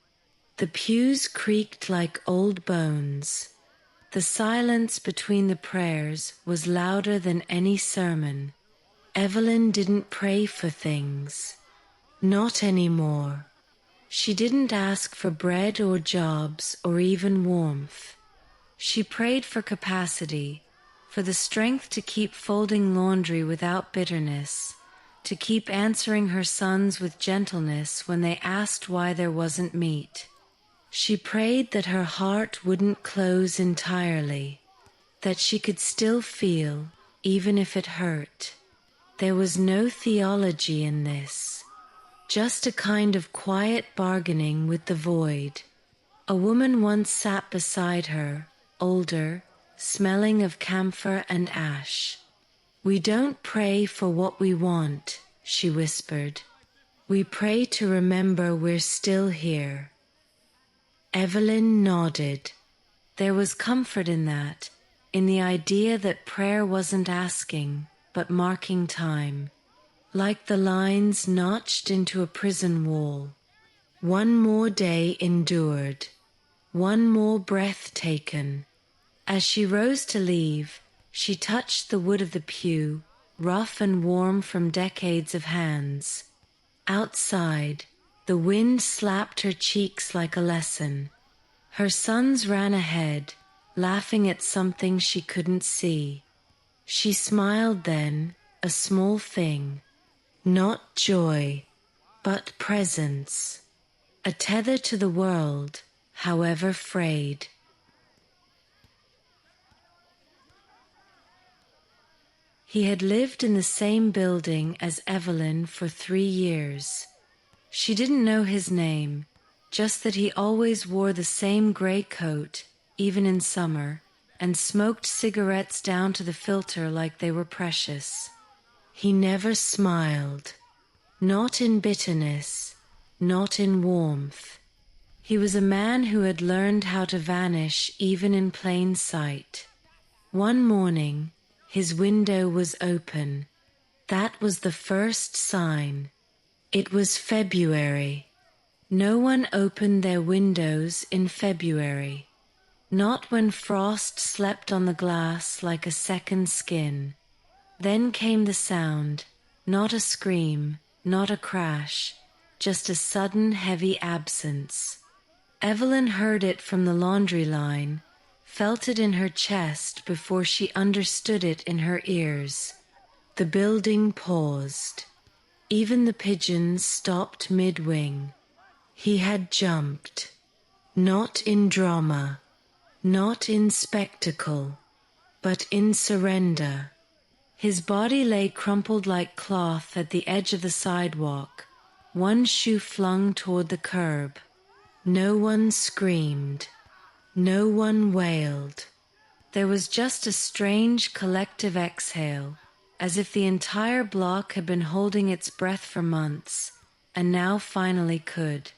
The pews creaked like old bones. The silence between the prayers was louder than any sermon. Evelyn didn't pray for things. Not anymore. She didn't ask for bread or jobs or even warmth. She prayed for capacity, for the strength to keep folding laundry without bitterness, to keep answering her sons with gentleness when they asked why there wasn't meat. She prayed that her heart wouldn't close entirely, that she could still feel, even if it hurt. There was no theology in this, just a kind of quiet bargaining with the void. A woman once sat beside her, older, smelling of camphor and ash. "We don't pray for what we want," she whispered. "We pray to remember we're still here." Evelyn nodded. There was comfort in that, in the idea that prayer wasn't asking, but marking time, like the lines notched into a prison wall. One more day endured, one more breath taken. As she rose to leave, she touched the wood of the pew, rough and warm from decades of hands. Outside, the wind slapped her cheeks like a lesson. Her sons ran ahead, laughing at something she couldn't see. She smiled then, a small thing. Not joy, but presence. A tether to the world, however frayed. He had lived in the same building as Evelyn for 3 years. She didn't know his name, just that he always wore the same gray coat, even in summer, and smoked cigarettes down to the filter like they were precious. He never smiled, not in bitterness, not in warmth. He was a man who had learned how to vanish even in plain sight. One morning, his window was open. That was the first sign. It was February. No one opened their windows in February. Not when frost slept on the glass like a second skin. Then came the sound, not a scream, not a crash, just a sudden heavy absence. Evelyn heard it from the laundry line, felt it in her chest before she understood it in her ears. The building paused. Even the pigeons stopped mid-wing. He had jumped. Not in drama, not in spectacle, but in surrender. His body lay crumpled like cloth at the edge of the sidewalk, one shoe flung toward the curb. No one screamed. No one wailed. There was just a strange collective exhale, as if the entire block had been holding its breath for months, and now finally could.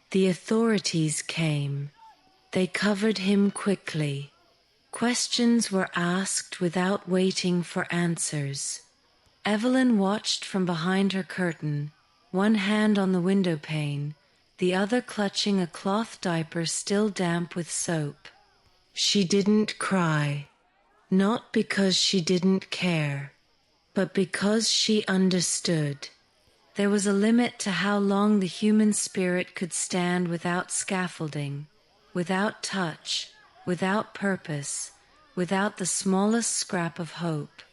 The authorities came. They covered him quickly. Questions were asked without waiting for answers. Evelyn watched from behind her curtain, one hand on the window pane, the other clutching a cloth diaper still damp with soap. She didn't cry, not because she didn't care, but because she understood. There was a limit to how long the human spirit could stand without scaffolding, without touch, without purpose, without the smallest scrap of hope.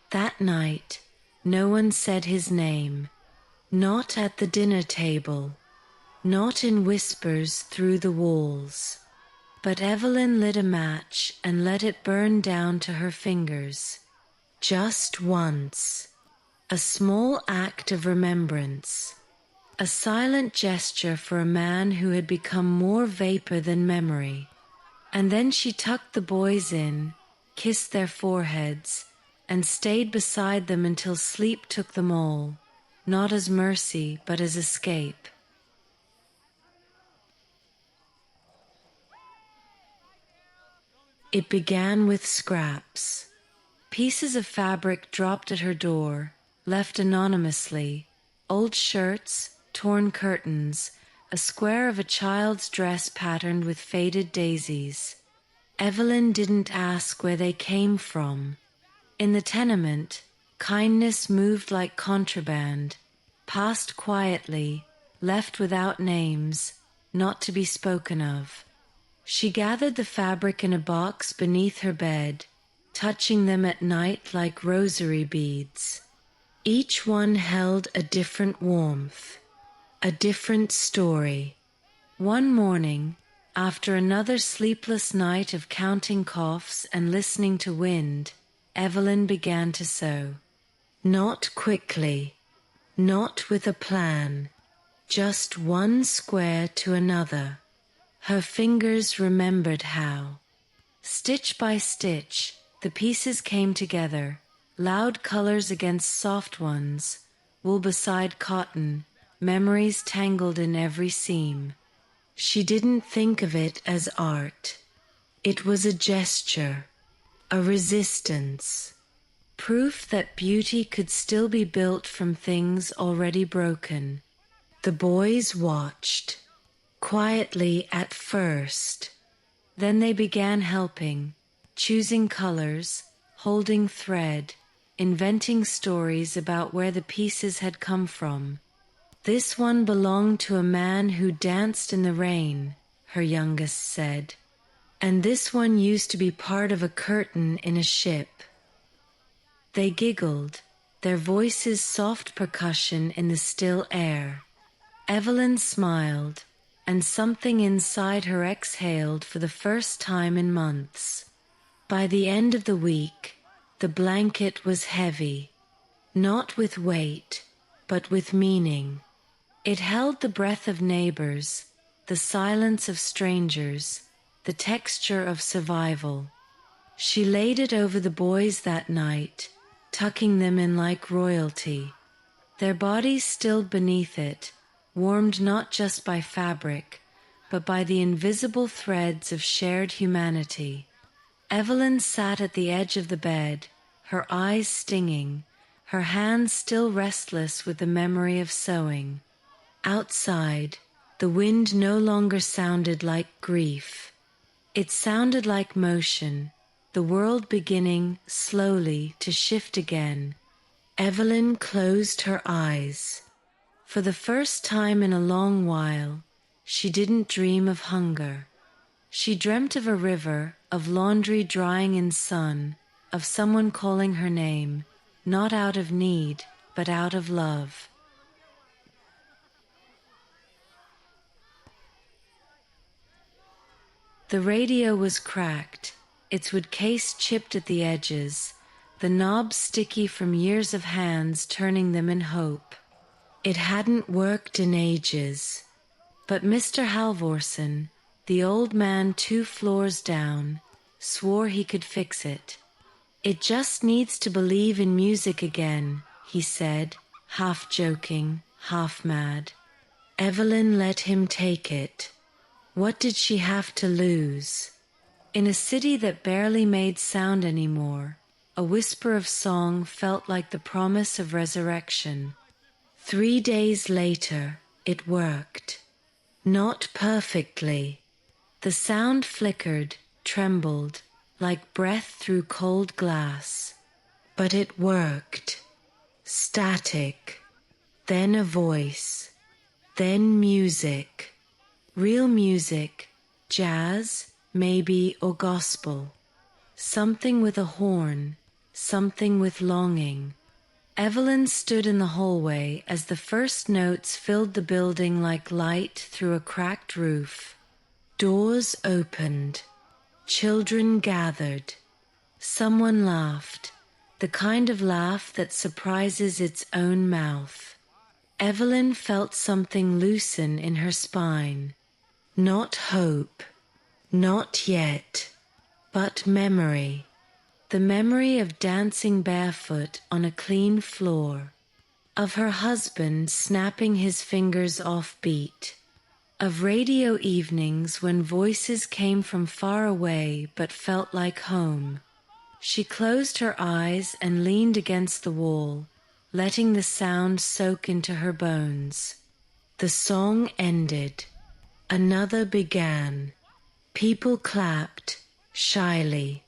That night, no one said his name, not at the dinner table, not in whispers through the walls. But Evelyn lit a match and let it burn down to her fingers. Just once. A small act of remembrance. A silent gesture for a man who had become more vapor than memory. And then she tucked the boys in, kissed their foreheads, and stayed beside them until sleep took them all, not as mercy but as escape. It began with scraps. Pieces of fabric dropped at her door, left anonymously, old shirts, torn curtains, a square of a child's dress patterned with faded daisies. Evelyn didn't ask where they came from. In the tenement, kindness moved like contraband, passed quietly, left without names, not to be spoken of. She gathered the fabric in a box beneath her bed, touching them at night like rosary beads. Each one held a different warmth, a different story. One morning, after another sleepless night of counting coughs and listening to wind, Evelyn began to sew. Not quickly, not with a plan, just one square to another. Her fingers remembered how. Stitch by stitch, the pieces came together, loud colors against soft ones, wool beside cotton, memories tangled in every seam. She didn't think of it as art. It was a gesture, a resistance, proof that beauty could still be built from things already broken. The boys watched. Quietly at first. Then they began helping, choosing colors, holding thread, inventing stories about where the pieces had come from. This one belonged to a man who danced in the rain, her youngest said. And this one used to be part of a curtain in a ship. They giggled, their voices soft percussion in the still air. Evelyn smiled, and something inside her exhaled for the first time in months. By the end of the week, The blanket was heavy, not with weight, but with meaning. It held the breath of neighbors, the silence of strangers, the texture of survival. She laid it over the boys that night, tucking them in like royalty. Their bodies stilled beneath it, warmed not just by fabric, but by the invisible threads of shared humanity. Evelyn sat at the edge of the bed, her eyes stinging, her hands still restless with the memory of sewing. Outside, the wind no longer sounded like grief. It sounded like motion, the world beginning slowly to shift again. Evelyn closed her eyes. For the first time in a long while, she didn't dream of hunger. She dreamt of a river, of laundry drying in sun, of someone calling her name, not out of need, but out of love. The radio was cracked, its wood case chipped at the edges, the knobs sticky from years of hands turning them in hope. It hadn't worked in ages. But Mr. Halvorsen, the old man 2 floors down, swore he could fix it. It just needs to believe in music again, he said, half joking, half mad. Evelyn let him take it. What did she have to lose? In a city that barely made sound anymore, a whisper of song felt like the promise of resurrection. 3 days later, it worked. Not perfectly. The sound flickered, trembled, like breath through cold glass. But it worked. Static. Then a voice. Then music. Real music. Jazz, maybe, or gospel. Something with a horn. Something with longing. Evelyn stood in the hallway as the first notes filled the building like light through a cracked roof. Doors opened. Children gathered. Someone laughed, the kind of laugh that surprises its own mouth. Evelyn felt something loosen in her spine. Not hope, not yet, but memory. The memory of dancing barefoot on a clean floor, of her husband snapping his fingers off beat, of radio evenings when voices came from far away but felt like home. She closed her eyes and leaned against the wall, letting the sound soak into her bones. The song ended. Another began. People clapped, shyly.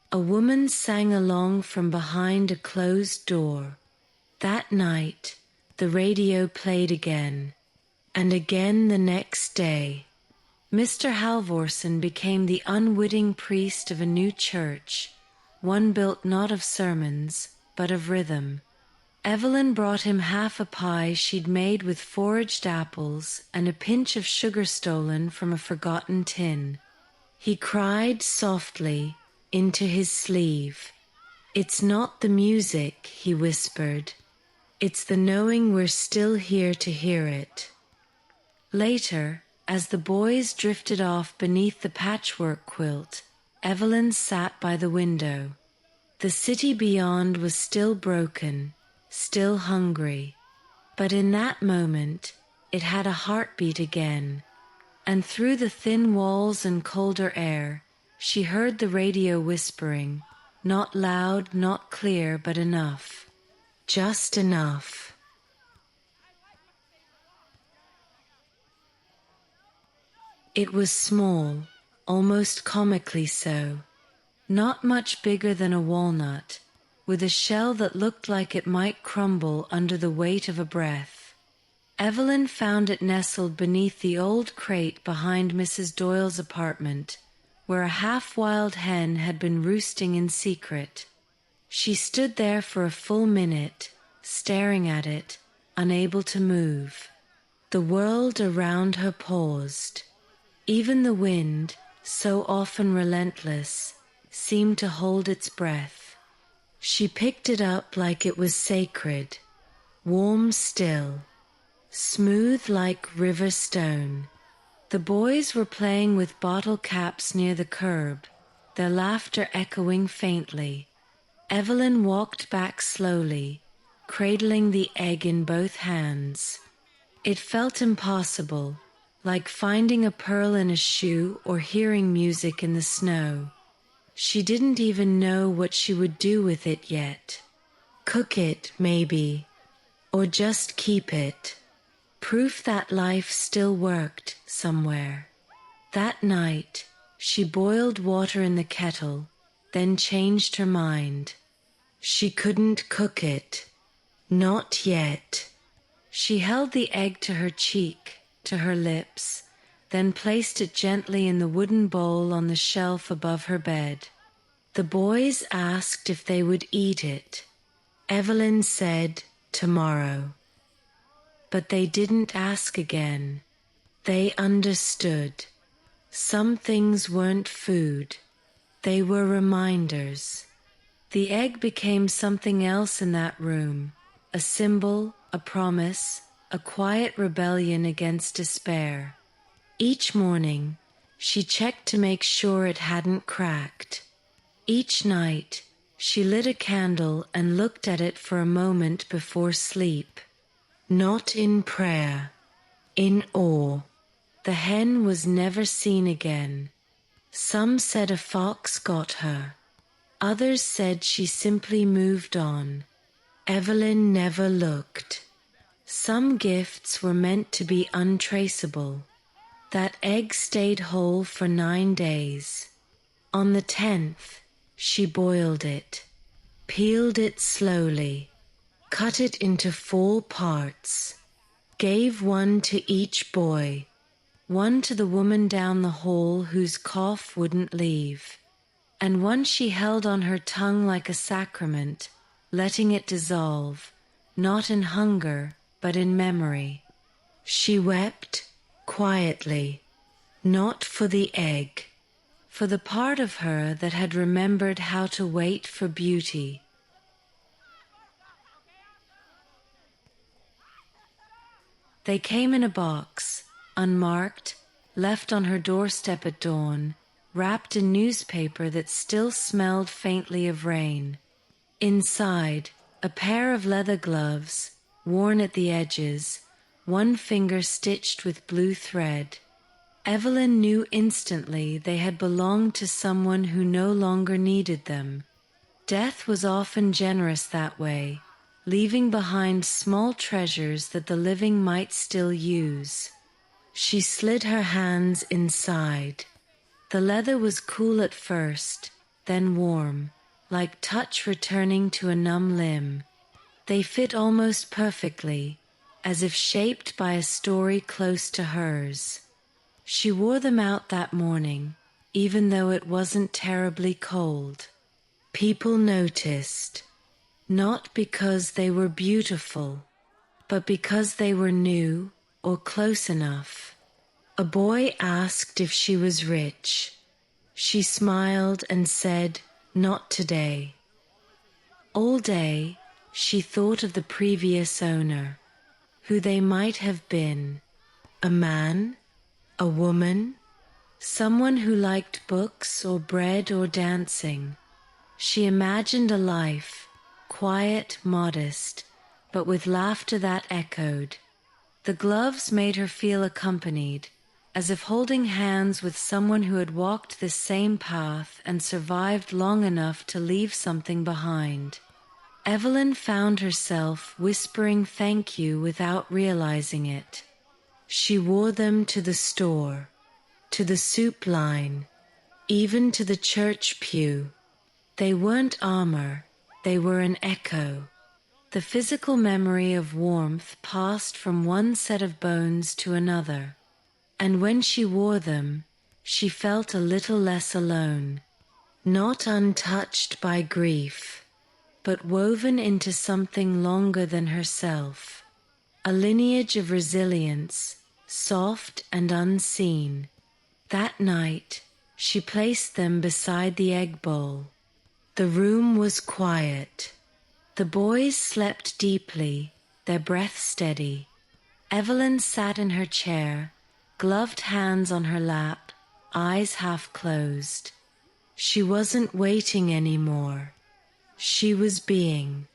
A woman sang along from behind a closed door. That night, the radio played again, and again the next day. Mr. Halvorsen became the unwitting priest of a new church, one built not of sermons, but of rhythm. Evelyn brought him half a pie she'd made with foraged apples and a pinch of sugar stolen from a forgotten tin. He cried softly into his sleeve. "It's not the music," he whispered. "It's the knowing we're still here to hear it." Later, as the boys drifted off beneath the patchwork quilt, Evelyn sat by the window. The city beyond was still broken, still hungry, but in that moment it had a heartbeat again, and through the thin walls and colder air she heard the radio whispering, not loud, not clear, but enough. Just enough. It was small, almost comically so, not much bigger than a walnut, with a shell that looked like it might crumble under the weight of a breath. Evelyn found it nestled beneath the old crate behind Mrs. Doyle's apartment, where a half-wild hen had been roosting in secret. She stood there for a full minute, staring at it, unable to move. The world around her paused. Even the wind, so often relentless, seemed to hold its breath. She picked it up like it was sacred, warm still, smooth like river stone. The boys were playing with bottle caps near the curb, their laughter echoing faintly. Evelyn walked back slowly, cradling the egg in both hands. It felt impossible, like finding a pearl in a shoe or hearing music in the snow. She didn't even know what she would do with it yet. Cook it, maybe, or just keep it. Proof that life still worked somewhere. That night, she boiled water in the kettle, then changed her mind. She couldn't cook it. Not yet. She held the egg to her cheek, to her lips, then placed it gently in the wooden bowl on the shelf above her bed. The boys asked if they would eat it. Evelyn said, tomorrow. But they didn't ask again. They understood. Some things weren't food. They were reminders. The egg became something else in that room, a symbol, a promise, a quiet rebellion against despair. Each morning, she checked to make sure it hadn't cracked. Each night, she lit a candle and looked at it for a moment before sleep. Not in prayer, in awe. The hen was never seen again. Some said a fox got her. Others said she simply moved on. Evelyn never looked. Some gifts were meant to be untraceable. That egg stayed whole for 9 days. On the 10th, she boiled it, peeled it slowly, cut it into 4 parts, gave one to each boy, one to the woman down the hall whose cough wouldn't leave, and one she held on her tongue like a sacrament, letting it dissolve, not in hunger, but in memory. She wept, quietly, not for the egg, for the part of her that had remembered how to wait for beauty. They came in a box, unmarked, left on her doorstep at dawn, wrapped in newspaper that still smelled faintly of rain. Inside, a pair of leather gloves, worn at the edges, one finger stitched with blue thread. Evelyn knew instantly they had belonged to someone who no longer needed them. Death was often generous that way, leaving behind small treasures that the living might still use. She slid her hands inside. The leather was cool at first, then warm, like touch returning to a numb limb. They fit almost perfectly, as if shaped by a story close to hers. She wore them out that morning, even though it wasn't terribly cold. People noticed, not because they were beautiful, but because they were new or close enough. A boy asked if she was rich. She smiled and said, "Not today." All day, she thought of the previous owner, who they might have been. A man? A woman? Someone who liked books or bread or dancing. She imagined a life, quiet, modest, but with laughter that echoed. The gloves made her feel accompanied, as if holding hands with someone who had walked this same path and survived long enough to leave something behind. Evelyn found herself whispering thank you without realizing it. She wore them to the store, to the soup line, even to the church pew. They weren't armor, they were an echo. The physical memory of warmth passed from one set of bones to another, and when she wore them, she felt a little less alone, not untouched by grief, but woven into something longer than herself, a lineage of resilience, soft and unseen. That night, she placed them beside the egg bowl. The room was quiet. The boys slept deeply, their breath steady. Evelyn sat in her chair, gloved hands on her lap, eyes half closed. She wasn't waiting anymore. She was being.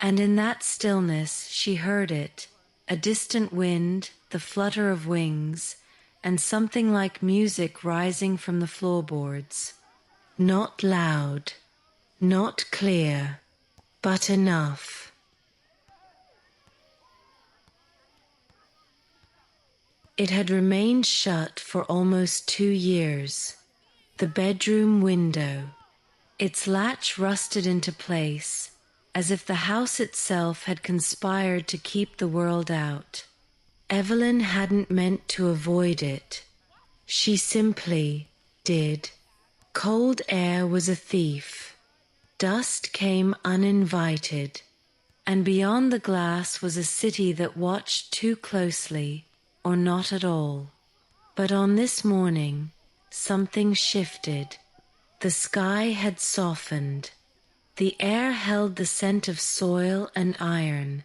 And in that stillness she heard it, a distant wind, the flutter of wings, and something like music rising from the floorboards. Not loud, not clear, but enough. It had remained shut for almost 2 years. The bedroom window. Its latch rusted into place, as if the house itself had conspired to keep the world out. Evelyn hadn't meant to avoid it. She simply did. Cold air was a thief. Dust came uninvited. And beyond the glass was a city that watched too closely, or not at all. But on this morning, something shifted. The sky had softened. The air held the scent of soil and iron,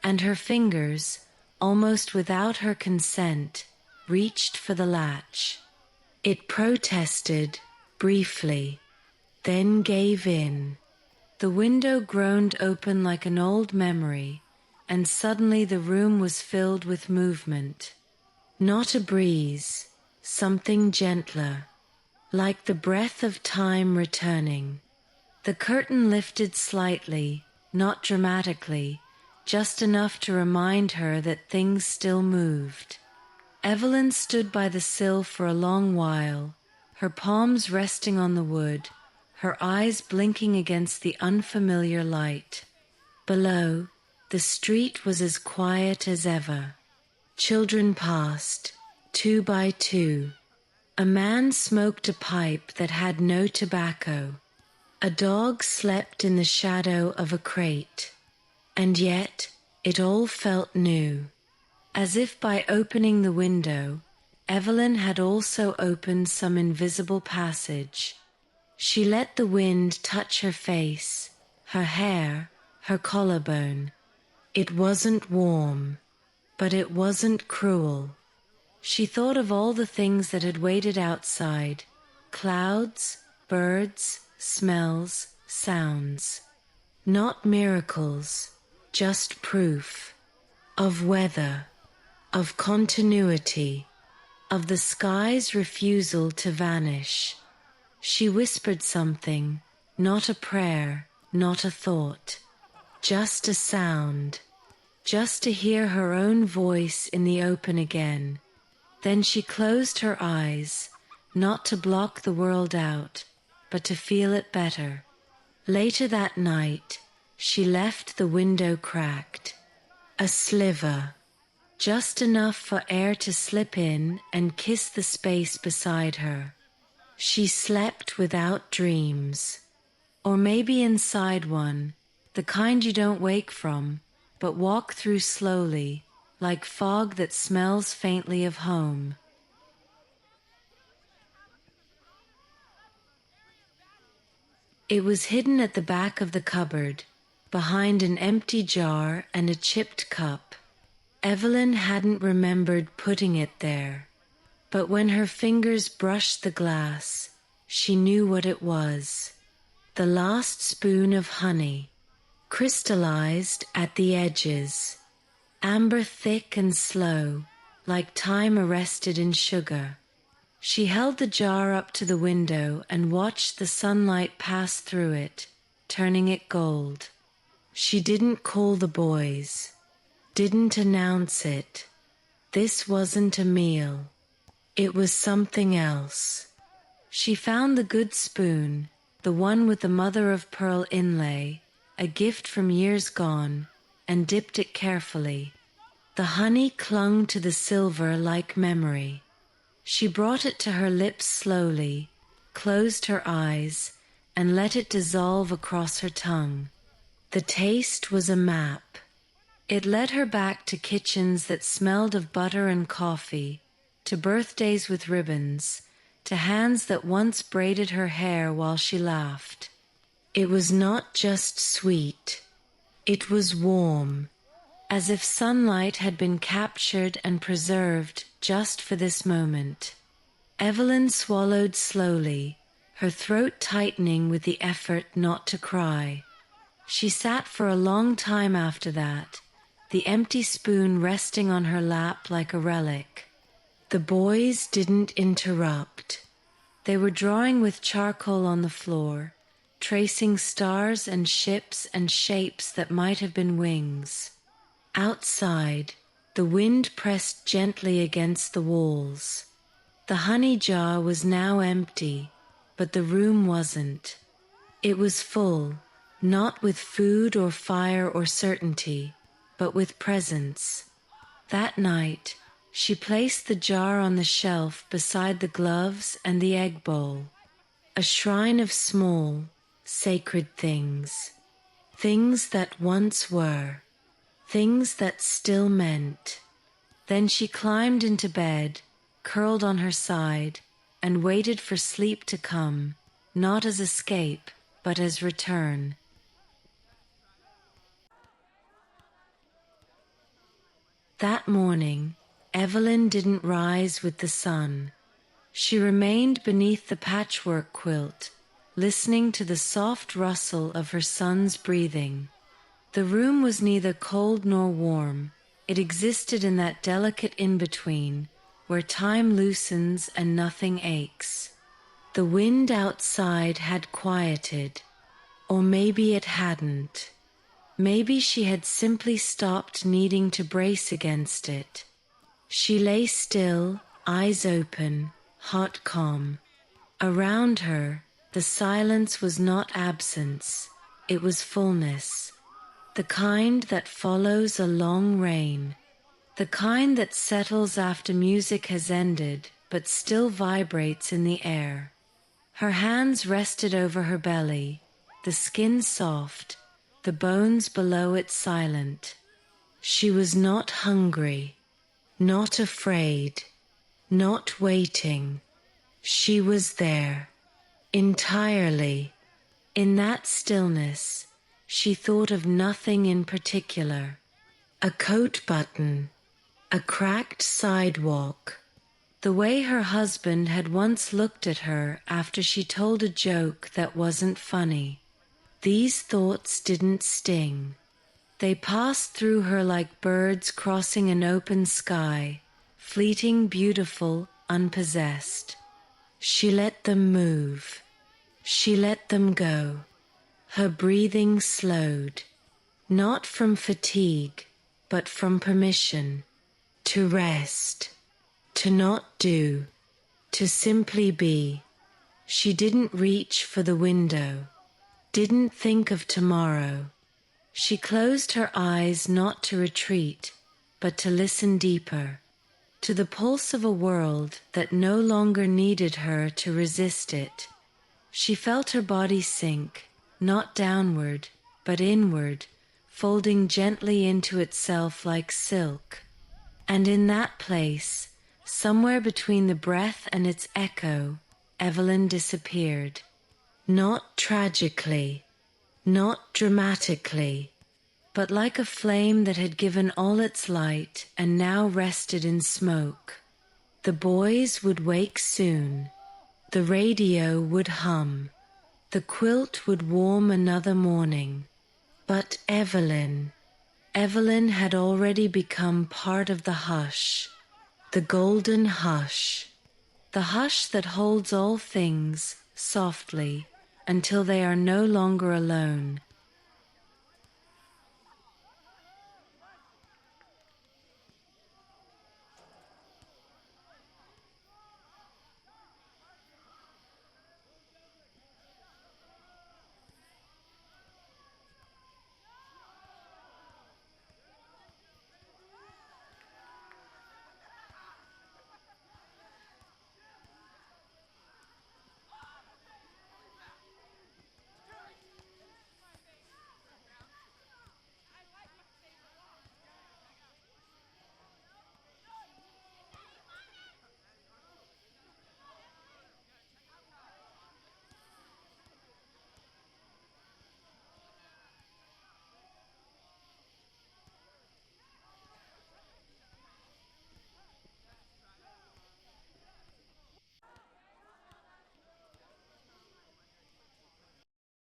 and her fingers, almost without her consent, reached for the latch. It protested, briefly, then gave in. The window groaned open like an old memory, and suddenly the room was filled with movement. Not a breeze, something gentler, like the breath of time returning. The curtain lifted slightly, not dramatically, just enough to remind her that things still moved. Evelyn stood by the sill for a long while, her palms resting on the wood, her eyes blinking against the unfamiliar light. Below, the street was as quiet as ever. Children passed, 2 by 2. A man smoked a pipe that had no tobacco. A dog slept in the shadow of a crate. And yet, it all felt new. As if by opening the window, Evelyn had also opened some invisible passage. She let the wind touch her face, her hair, her collarbone. It wasn't warm, but it wasn't cruel. She thought of all the things that had waited outside, clouds, birds, smells, sounds. Not miracles, just proof. Of weather, of continuity, of the sky's refusal to vanish. She whispered something, not a prayer, not a thought, just a sound, just to hear her own voice in the open again. Then she closed her eyes, not to block the world out, but to feel it better. Later that night, she left the window cracked. A sliver, just enough for air to slip in and kiss the space beside her. She slept without dreams. Or maybe inside one, the kind you don't wake from, but walk through slowly, like fog that smells faintly of home. It was hidden at the back of the cupboard, behind an empty jar and a chipped cup. Evelyn hadn't remembered putting it there, but when her fingers brushed the glass, she knew what it was. The last spoon of honey, crystallized at the edges, amber thick and slow, like time arrested in sugar. She held the jar up to the window and watched the sunlight pass through it, turning it gold. She didn't call the boys, didn't announce it. This wasn't a meal. It was something else. She found the good spoon, the one with the mother-of-pearl inlay, a gift from years gone, and dipped it carefully. The honey clung to the silver like memory. She brought it to her lips slowly, closed her eyes, and let it dissolve across her tongue. The taste was a map. It led her back to kitchens that smelled of butter and coffee, to birthdays with ribbons, to hands that once braided her hair while she laughed. It was not just sweet, it was warm, as if sunlight had been captured and preserved just for this moment. Evelyn swallowed slowly, her throat tightening with the effort not to cry. She sat for a long time after that, the empty spoon resting on her lap like a relic. The boys didn't interrupt. They were drawing with charcoal on the floor, tracing stars and ships and shapes that might have been wings. Outside, the wind pressed gently against the walls. The honey jar was now empty, but the room wasn't. It was full, not with food or fire or certainty, but with presence. That night, she placed the jar on the shelf beside the gloves and the egg bowl, a shrine of small, sacred things. Things that once were, things that still meant. Then she climbed into bed, curled on her side, and waited for sleep to come, not as escape, but as return. That morning, Evelyn didn't rise with the sun. She remained beneath the patchwork quilt, listening to the soft rustle of her son's breathing. The room was neither cold nor warm. It existed in that delicate in-between, where time loosens and nothing aches. The wind outside had quieted, or maybe it hadn't. Maybe she had simply stopped needing to brace against it. She lay still, eyes open, heart calm. Around her, the silence was not absence, it was fullness. The kind that follows a long rain. The kind that settles after music has ended, but still vibrates in the air. Her hands rested over her belly, the skin soft, the bones below it silent. She was not hungry, not afraid, not waiting. She was there, entirely. In that stillness, she thought of nothing in particular. A coat button, a cracked sidewalk, the way her husband had once looked at her after she told a joke that wasn't funny. These thoughts didn't sting. They passed through her like birds crossing an open sky, fleeting, beautiful, unpossessed. She let them move. She let them go. Her breathing slowed, not from fatigue, but from permission, to rest, to not do, to simply be. She didn't reach for the window, didn't think of tomorrow. She closed her eyes not to retreat, but to listen deeper, to the pulse of a world that no longer needed her to resist it. She felt her body sink, not downward, but inward, folding gently into itself like silk. And in that place, somewhere between the breath and its echo, Evelyn disappeared. Not tragically, not dramatically, but like a flame that had given all its light and now rested in smoke. The boys would wake soon. The radio would hum. The quilt would warm another morning. But Evelyn had already become part of the hush, the golden hush, the hush that holds all things softly until they are no longer alone,